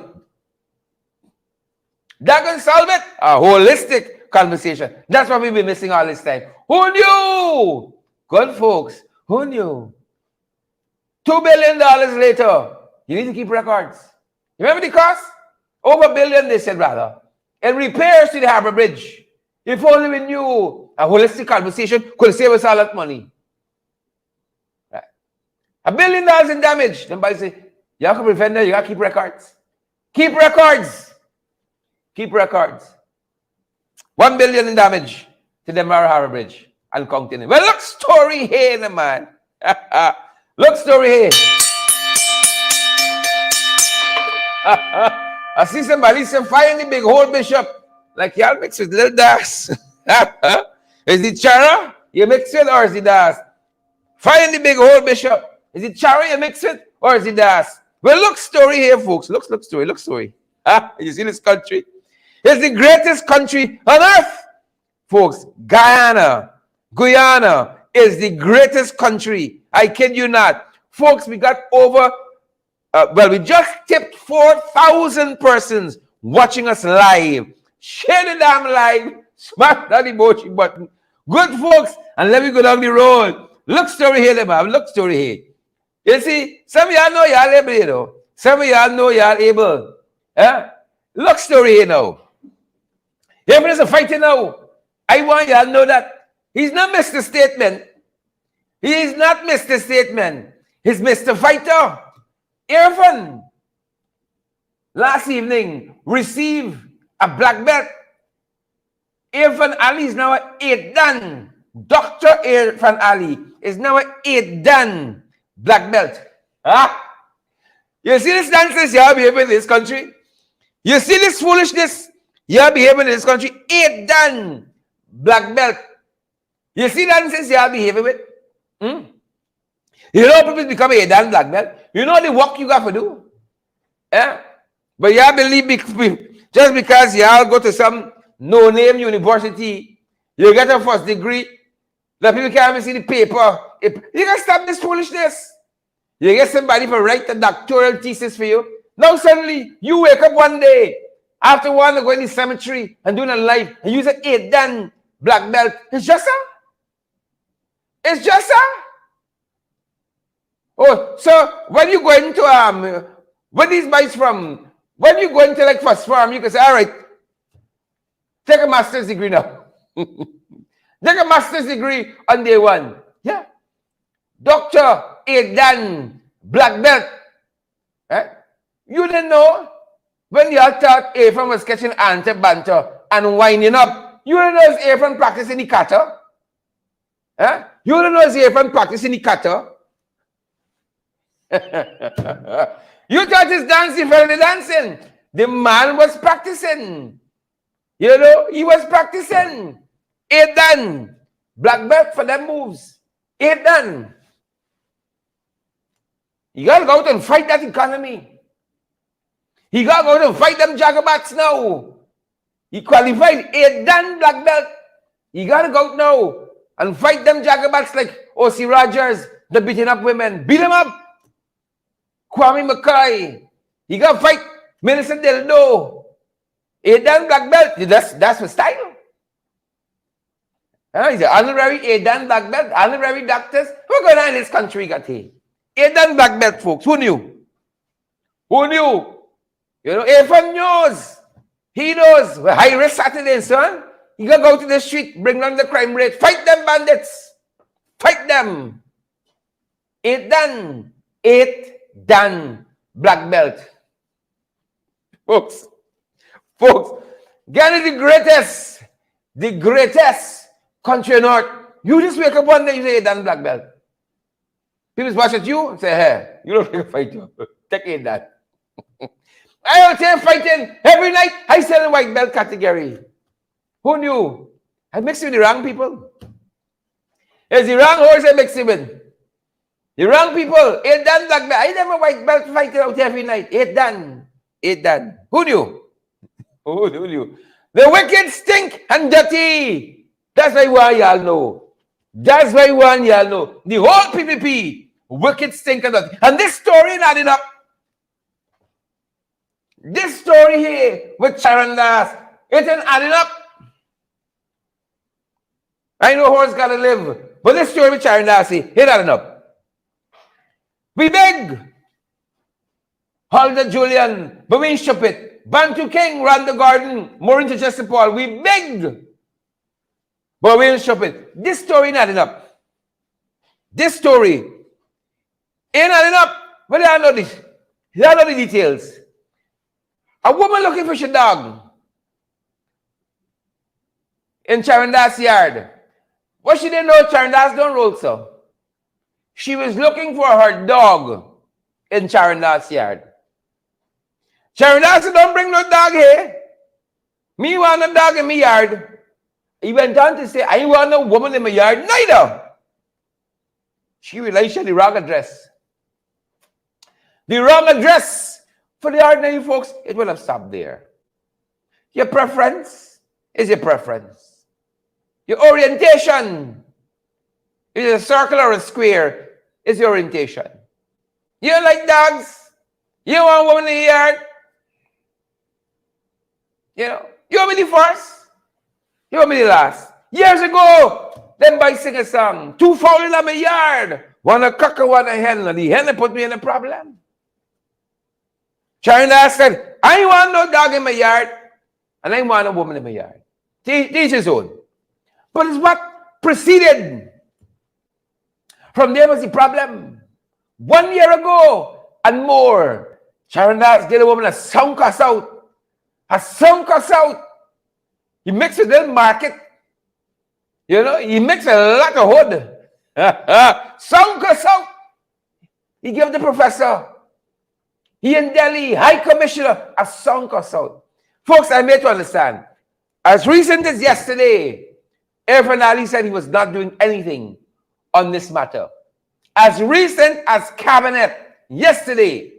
Speaker 1: A holistic conversation. That's what we've been missing all this time. Who knew? Good folks. Who knew? $2 billion later, you need to keep records. Remember the cost? Over $1 billion, they said, rather. And repairs to the Harbour Bridge. If only we knew a holistic conversation could save us all that money. Right. $1 billion in damage. Somebody say, you have to prevent that, you got to keep records. Keep records. Keep records. 1 billion in damage to the Mara Harbor Bridge and counting. Well, look story here, man. Look story here. I see somebody say, find the big hole, Bishop. Like, y'all mix with little das. Is it Chara? You mix it or is it das? Find the big hole, Bishop. Is it Chara you mix it or is it das? Well, look story here, folks. Look story. Look story. You see this country? It's the greatest country on earth. Folks, Guyana is the greatest country. I kid you not. Folks, we got over, we just tipped 4,000 persons watching us live. Share the damn live. Smash that emoji button. Good, folks. And let me go down the road. Look story here, man. Look story here. You see, some of y'all know y'all able, you know. Some of y'all know y'all able. Look story here now. Everybody's a fighting now. I want y'all to know that he's not Mr. Statement. He is not Mr. Statement. He's Mr. Fighter. Irfan, last evening, received a black belt. Irfan Ali is now an 8th Dan. Dr. Irfan Ali is now an 8th Dan black belt. You see this nonsense y'all behaving in this country? You see this foolishness y'all behaving in this country? 8th Dan black belt. You see that nonsense y'all behaving with? You know people become a 8th Dan black belt? You know the work you got to do? But y'all believe just because y'all go to some no-name university, you get a first degree, that people can't even see the paper. You can stop this foolishness. You get somebody to write a doctoral thesis for you. Now suddenly, you wake up one day, after one to go in the cemetery and doing a life, and use an 8th Dan black belt. It's just Oh, so when you go into where these boys from? When you go into like first farm, you can say, all right, take a master's degree now. Take a master's degree on day one. Yeah. Dr. 8th Dan black belt. You didn't know when you thought Ephraim was catching banter and winding up. You didn't know it's Ephraim practicing the kata. You didn't know it's Ephraim practicing the kata. You thought it's dancing for the dancing. The man was practicing. You know, he was practicing. 8th Dan black belt for them moves. 8th Dan. You gotta go out and fight that economy. You gotta go out and fight them jagabats now. He qualified 8th Dan black belt. You gotta go out now and fight them jagabats like O.C. Rogers, the beating up women. Beat them up. Kwame McCoy. You gotta fight Minister Dildo. 8th Dan black belt. That's for style. He's an honorary 8th Dan black belt. Honorary doctors. What's going on in this country, got here? 8th Dan black belt, folks. Who knew? Who knew? You know, Ephraim knows. He knows. Well, high risk Saturday, son. You gotta go to the street, bring down the crime rate. Fight them bandits. Fight them. 8th Dan. 8th Dan black belt. Folks, Ghana the greatest country on earth. You just wake up one day, you say 8th Dan black belt. People watch at you and say, hey, you don't take a fight. Take 8th Dan. I don't say fighting every night. I sell a white belt category. Who knew? I mixed with the wrong people. It's the wrong horse I mixed with. The wrong people. 8th Dan black belt. I never white belt fighting out every night. 8th Dan. 8th Dan. Who knew? Who knew? The wicked stink and dirty. That's why one y'all know. That's why one y'all know. The whole PPP, wicked stink and dirty. And this story not enough. This story here with Charrandas, it ain't adding up. I know horse gotta live, but this story with Charrandas, it ain't adding up. We beg. Huldah Julian, Bawin Shupit, Bantu King, Randa Garden, Maureen to Chester Paul. We beg. Bawin Shupit. This story not enough. This story Ain't adding up. But they know this. They know the details. A woman looking for her dog in Charrandas' yard. What she didn't know, Charrandas don't roll so. She was looking for her dog in Charrandas' yard. Charrandas don't bring no dog here. Me want a dog in my yard. He went on to say, I want no woman in my yard neither. She realized she had the wrong address. The wrong address. For the ordinary folks, it will have stopped there. Your preference is your preference. Your orientation is a circle or a square is your orientation. You don't like dogs? You don't want a woman in the yard? You know, you want me the first? You want me the last? Years ago, them boys sing a song, 2 fowl in my yard, one a cock and one a hen, and the hen put me in a problem. Charrandas said, I want no dog in my yard, and I want a woman in my yard. Teach his own. But it's what preceded. From there was the problem. 1 year ago and more, Charrandas get a woman a sunk us out. A sunk us out. He makes a little market. You know, he makes a lot of hood. Sunk us out. He gave the professor. He in Delhi, High Commissioner, a sunk us out. Folks, I made to understand. As recent as yesterday, Irfan Ali said he was not doing anything on this matter. As recent as cabinet yesterday,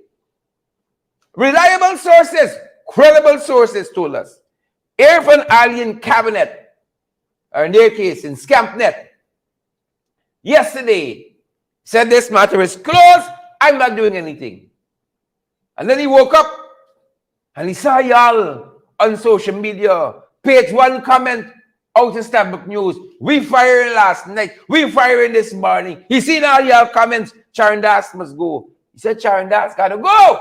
Speaker 1: reliable sources, credible sources told us, Irfan Ali in cabinet, or in their case, in Scampnet, yesterday said this matter is closed, I'm not doing anything. And then he woke up and he saw y'all on social media, page 1 comment out of Starbuck News. We firing last night. We firing this morning. He seen all y'all comments. Charrandas must go. He said Charrandas gotta go.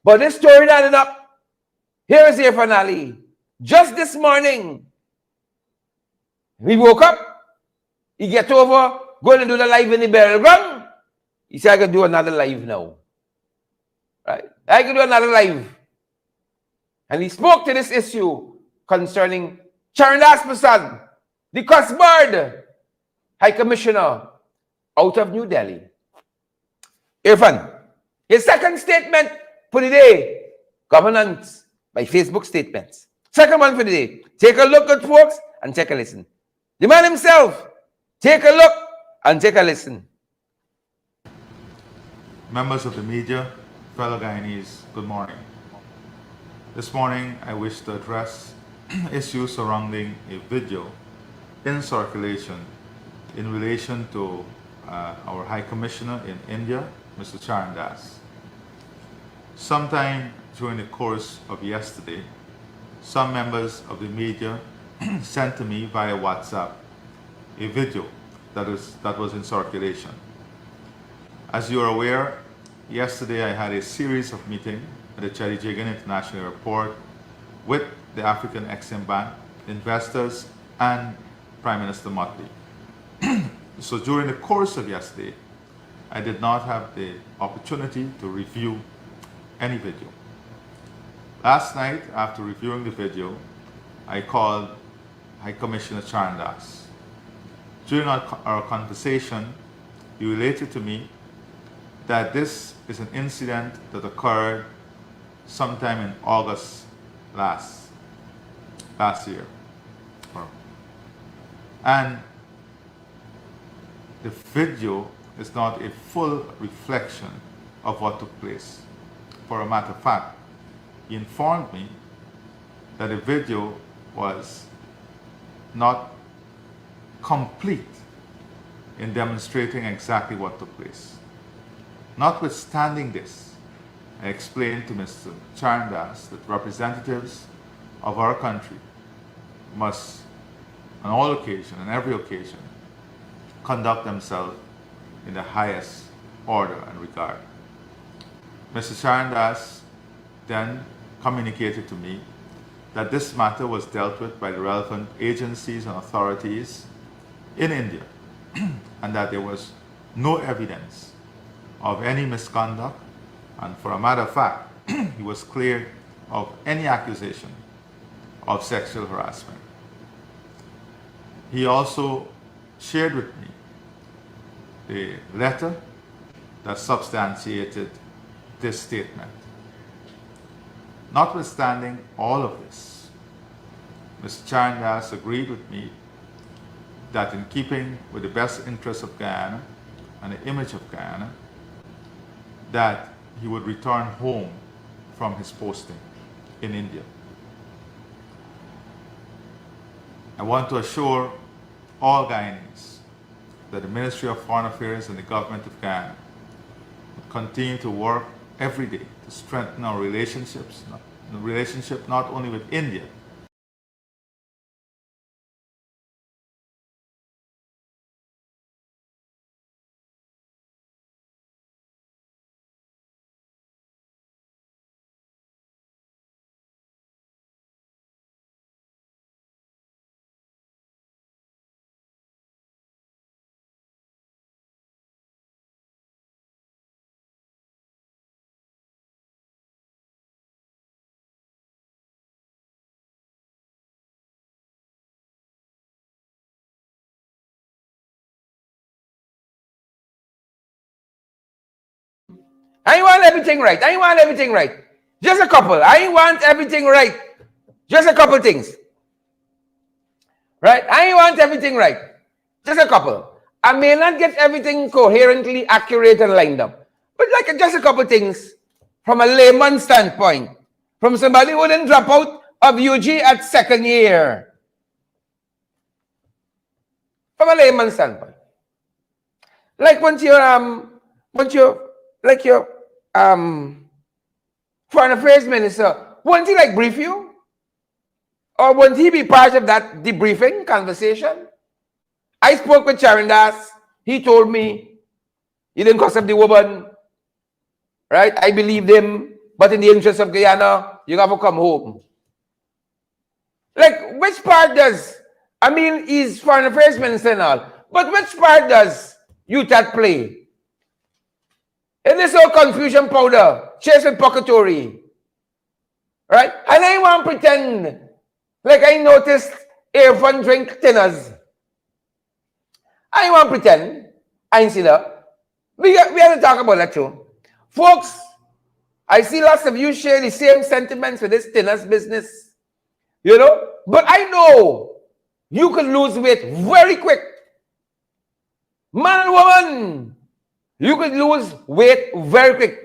Speaker 1: But this story not enough. Here is Irfan Ali. Just this morning, he woke up. He get over, going to do the live in the burial ground. He said, I can do another live now. Right? I can do another live. And he spoke to this issue concerning Charrandas Prasad, the Coast Guard High Commissioner out of New Delhi. Irfan, his second statement for the day, governance by Facebook statements. Second one for the day. Take a look at folks and take a listen. The man himself, take a look and take a listen.
Speaker 5: Members of the media, fellow Guyanese, good morning. This morning, I wish to address issues surrounding a video in circulation in relation to our High Commissioner in India, Mr. Charrandas. Sometime during the course of yesterday, some members of the media sent to me via WhatsApp a video that was in circulation. As you are aware, yesterday I had a series of meetings at the Cherry Jigan International Airport with the African Exim Bank, investors, and Prime Minister Motley. So during the course of yesterday, I did not have the opportunity to review any video. Last night, after reviewing the video, I called High Commissioner Charrandas. During our conversation, he related to me that this is an incident that occurred sometime in August last year. And the video is not a full reflection of what took place. For a matter of fact, he informed me that the video was not complete in demonstrating exactly what took place. Notwithstanding this, I explained to Mr. Charrandas that representatives of our country must, on all occasions, on every occasion, conduct themselves in the highest order and regard. Mr. Charrandas then communicated to me that this matter was dealt with by the relevant agencies and authorities in India and that there was no evidence of any misconduct, and for a matter of fact, he was cleared of any accusation of sexual harassment. He also shared with me the letter that substantiated this statement. Notwithstanding all of this, Mr. Charrandas agreed with me that in keeping with the best interests of Guyana and the image of Guyana, that he would return home from his posting in India. I want to assure all Guyanese that the Ministry of Foreign Affairs and the government of Guyana will continue to work every day to strengthen our relationships, not only with India,
Speaker 1: I want everything right. I want everything right. Just a couple. I want everything right. Just a couple things. Right? I want everything right. Just a couple. I may not get everything coherently accurate and lined up. But like just a couple things from a layman standpoint. From somebody who didn't drop out of UG at second year. From a layman standpoint. Like once your foreign affairs minister, won't he like brief you? Or won't he be part of that debriefing conversation? I spoke with Charrandas. He told me he didn't cuss up the woman. Right? I believed him. But in the interest of Guyana, you have to come home. Like, which part does, I mean, he's foreign affairs minister and all, but which part does UTAT play? In this whole confusion powder, chase with pocketry. Right? And I want to pretend like I noticed Irfan drink thinners. I want to pretend I ain't see that. We have to talk about that too. Folks, I see lots of you share the same sentiments with this thinners business. You know? But I know you can lose weight very quick. Man and woman, you could lose weight very quick.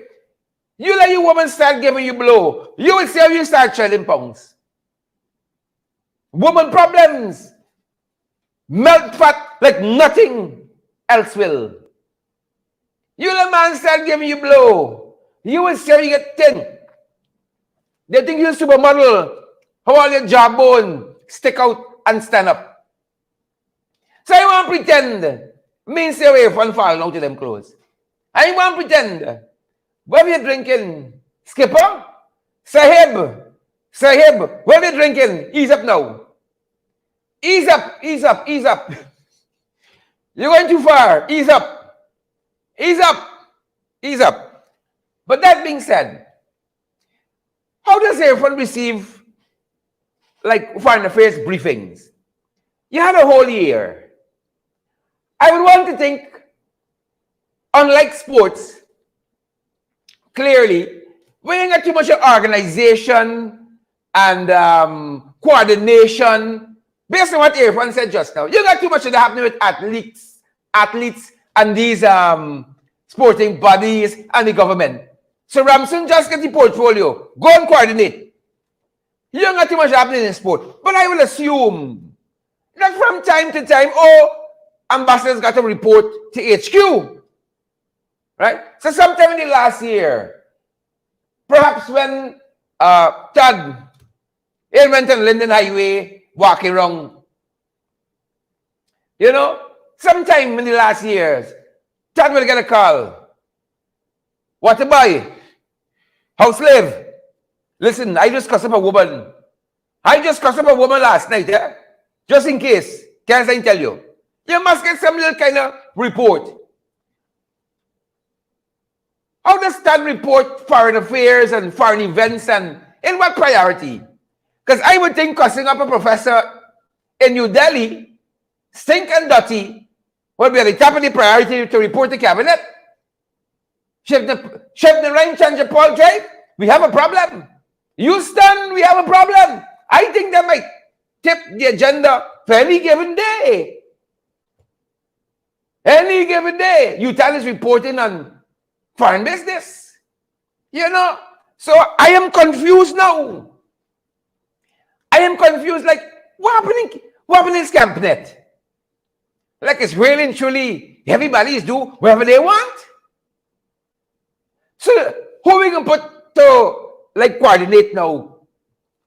Speaker 1: You let your woman start giving you blow. You will see how you start shedding pounds. Woman problems. Melt fat like nothing else will. You let man start giving you blow. You will see how you get thin. They think you're a supermodel. How all your jawbone stick out and stand up. So I want to pretend. Me stay away from falling out of them clothes. I want to pretend. What are you drinking? Skipper? Sahib? What are you drinking? Ease up now. Ease up. You're going too far. Ease up. But that being said, how does everyone receive like foreign affairs briefings? You had a whole year. I would want to think, unlike sports, clearly, we ain't got too much of organization and coordination. Based on what everyone said just now, you got too much of that happening with athletes and these sporting bodies and the government. So Ramson just get the portfolio. Go and coordinate. You don't got too much happening in sport. But I will assume that from time to time, ambassadors got to report to HQ. Right? So sometime in the last year, perhaps when Todd went on Linden Highway walking around, you know, sometime in the last years, Todd will get a call. What to buy? House slave. Listen, I just cussed up a woman. Last night, yeah? Just in case. Can't I tell you? You must get some little kind of report. How does Stan report foreign affairs and foreign events and in what priority? Because I would think cussing up a professor in New Delhi, stink and dirty, would be at the top of the priority to report to cabinet. Shift the line, change the Paul Drive, we have a problem. Houston, we have a problem. I think they might tip the agenda for any given day. Any given day. Utah is reporting on foreign business. You know? So I am confused now. I am confused. Like, what happened in Campnet? Like, it's really and truly, everybody is do whatever they want. So, who are we going to put to, like, coordinate now?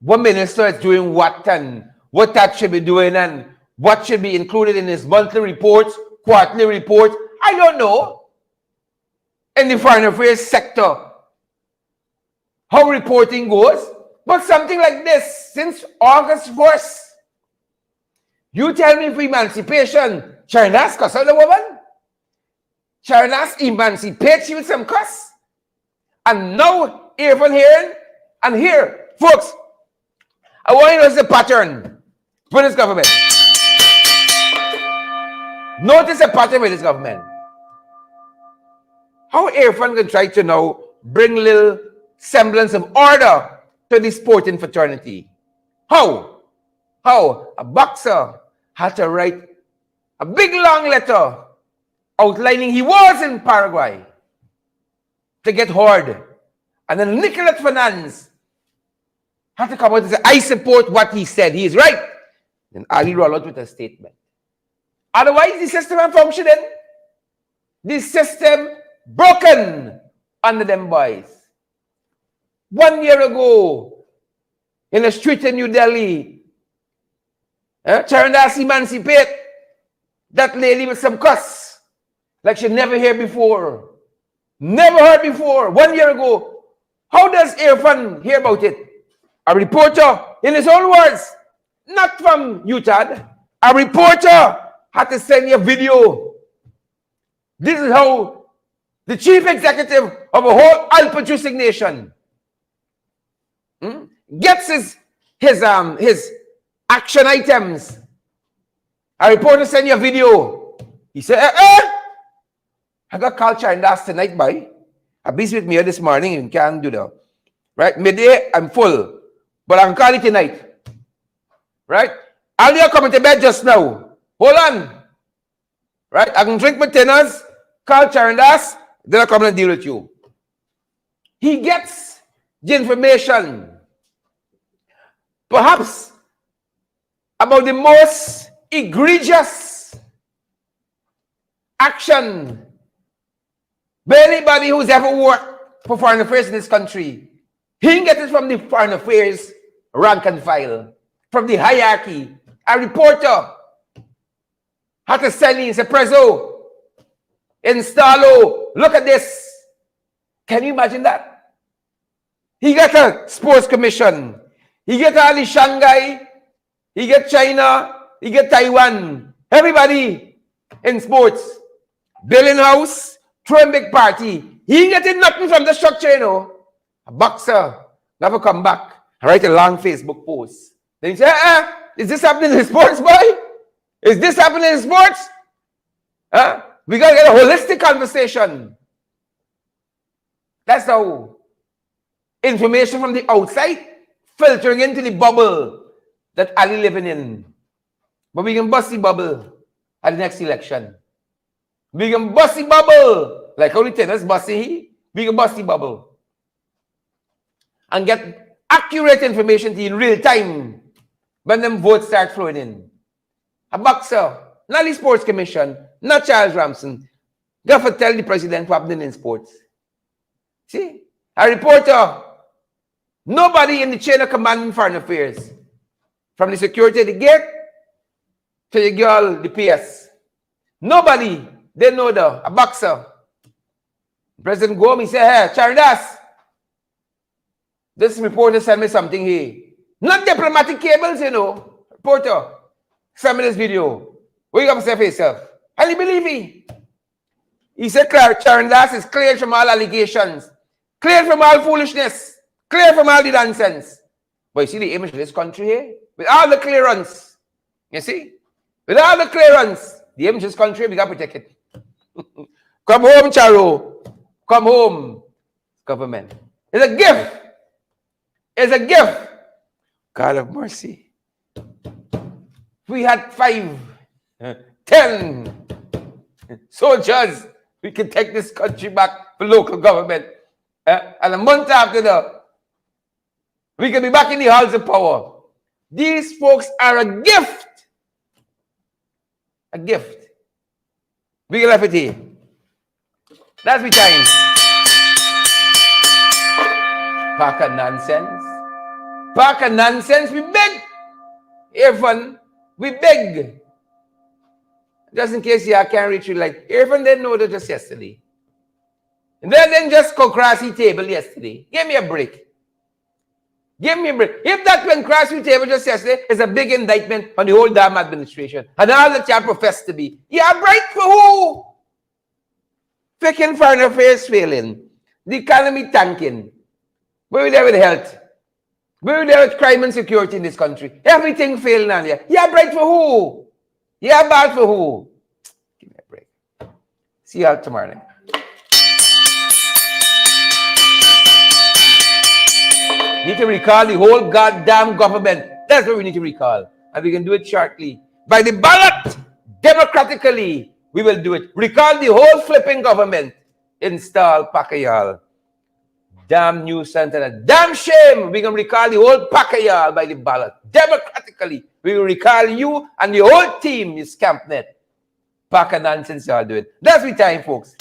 Speaker 1: One minister is doing what and what that should be doing and what should be included in his monthly reports, quarterly reports. I don't know. In the foreign affairs sector, how reporting goes. But something like this, since August 1st, you tell me for emancipation, Charrandas cuss out the woman? Charrandas emancipates you with some cuss? And now, earphone hearing, and here, folks, I want you to notice the pattern for this government. Notice the pattern with this government. How earphone can try to now bring little semblance of order to the sporting fraternity? How? How? A boxer had to write a big long letter outlining he was in Paraguay to get hard. And then Nicolette Fernandez had to come out and say, I support what he said. He is right. Then Ali roll out with a statement. Otherwise, the system is functioning. The system broken under them boys. 1 year ago, in a street in New Delhi, Charrandas emancipate that lady with some cuss like she never heard before. Never heard before. 1 year ago. How does Irfan hear about it? A reporter, in his own words, not from Utah, a reporter had to send you a video. This is how the chief executive of a whole oil-producing nation gets his action items. A reporter send you a video. He said, I got called Charrandas tonight, boy. I busy with me here this morning and can't do that. Right? Midday, I'm full. But I can call it tonight. Right? I'll be coming to bed just now. Hold on. Right? I can drink my tinners, call Charrandas, then I'll come and deal with you. He gets the information. Perhaps about the most egregious action by anybody who's ever worked for foreign affairs in this country. He didn't get it from the foreign affairs rank and file, from the hierarchy. A reporter had to send in, say, Prezzo, Installo, look at this. Can you imagine that? He got a sports commission. He get all the Shanghai. He get China. He get Taiwan. Everybody in sports. Building house. Throwing big party. He ain't getting nothing from the structure, you know. A boxer never come back and write a long Facebook post. Then he say, is this happening in sports, boy? Is this happening in sports? We got to get a holistic conversation. That's how information from the outside filtering into the bubble that Ali living in. But we can bust the bubble at the next election. We can bust the bubble. Like how the tennis busty, we can bust the bubble. And get accurate information to you in real time when them votes start flowing in. A boxer, not the sports commission, not Charles Ramson. Got to tell the president what happening in sports. See? A reporter, nobody in the chain of command in foreign affairs. From the security at the gate to the girl, the PS. Nobody, they know a boxer. President Gomez said, hey, Charrandas, this reporter sent me something here. Not diplomatic cables, you know. Reporter, send me this video. What you got to say for yourself? And he believe me. He said Charrandas is cleared from all allegations, cleared from all foolishness, cleared from all the nonsense. But you see the image of this country here? With all the clearance. You see? With all the clearance, the image of this country, we got to protect it. Come home, Charo. Come home, government. It's a gift. It's a gift. God of mercy. We had 5, 10 soldiers. We can take this country back for local government. And a month after that, we can be back in the halls of power. These folks are a gift. A gift. We left it here. That's the time. Pack of nonsense. Pack of nonsense. We beg. Irfan, we beg. Just in case I can't reach you, like Irfan didn't know that just yesterday. And then just go across the table yesterday. Give me a break. Give me a break. If that went across the table just yesterday, it's a big indictment on the whole damn administration. And all that you profess to be. Yeah, bright for who? Freaking foreign affairs failing. The economy tanking. Where we there with health? Where we there with crime and security in this country? Everything failing on here. Yeah, bright for who? Yeah, bad for who? Give me a break. See you all tomorrow night. Need to recall the whole goddamn government. That's what we need to recall. And we can do it shortly. By the ballot, democratically, we will do it. Recall the whole flipping government. Install Pakayal. Damn nuisance and a damn shame. We can recall the whole Pakayal by the ballot. Democratically, we will recall you and the whole team is CampNet. Paka nonsense, y'all do it. That's the time, folks.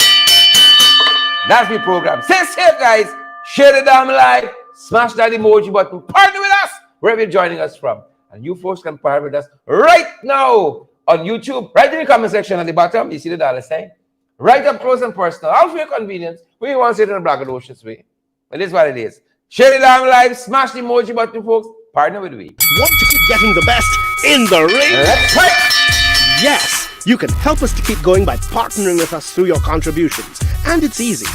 Speaker 1: That's the program. Stay safe, guys. Share the damn live. Smash that emoji button. Partner with us wherever you're joining us from. And you folks can partner with us right now on YouTube. Right in the comment section at the bottom, you see the dollar sign. Right up close and personal. All for your convenience. We want to say it in a black and ocean's way. But this is what it is. Share the damn live. Smash the emoji button, folks. Partner with me.
Speaker 4: Want to keep getting the best in the ring?
Speaker 1: Let's fight!
Speaker 4: Yes, you can help us to keep going by partnering with us through your contributions. And it's easy.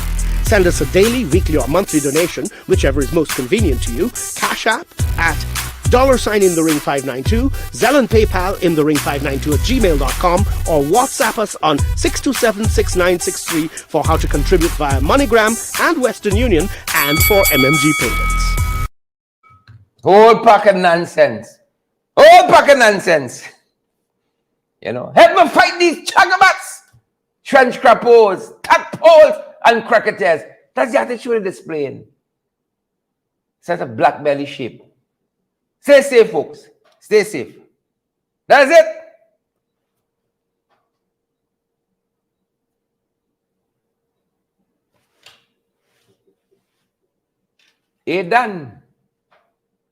Speaker 4: Send us a daily, weekly, or monthly donation, whichever is most convenient to you. Cash App at $in-the-ring592, Zelle and PayPal in the ring592 @gmail.com, or WhatsApp us on 627-6963 for how to contribute via MoneyGram and Western Union and for MMG payments.
Speaker 1: Whole pack of nonsense. Whole pack of nonsense. You know, help me fight these chagabats, trench crappos, tadpoles, and cricketers. That's the attitude of displaying. Set a black belly sheep. Stay safe, folks. Stay safe. That's it. Done.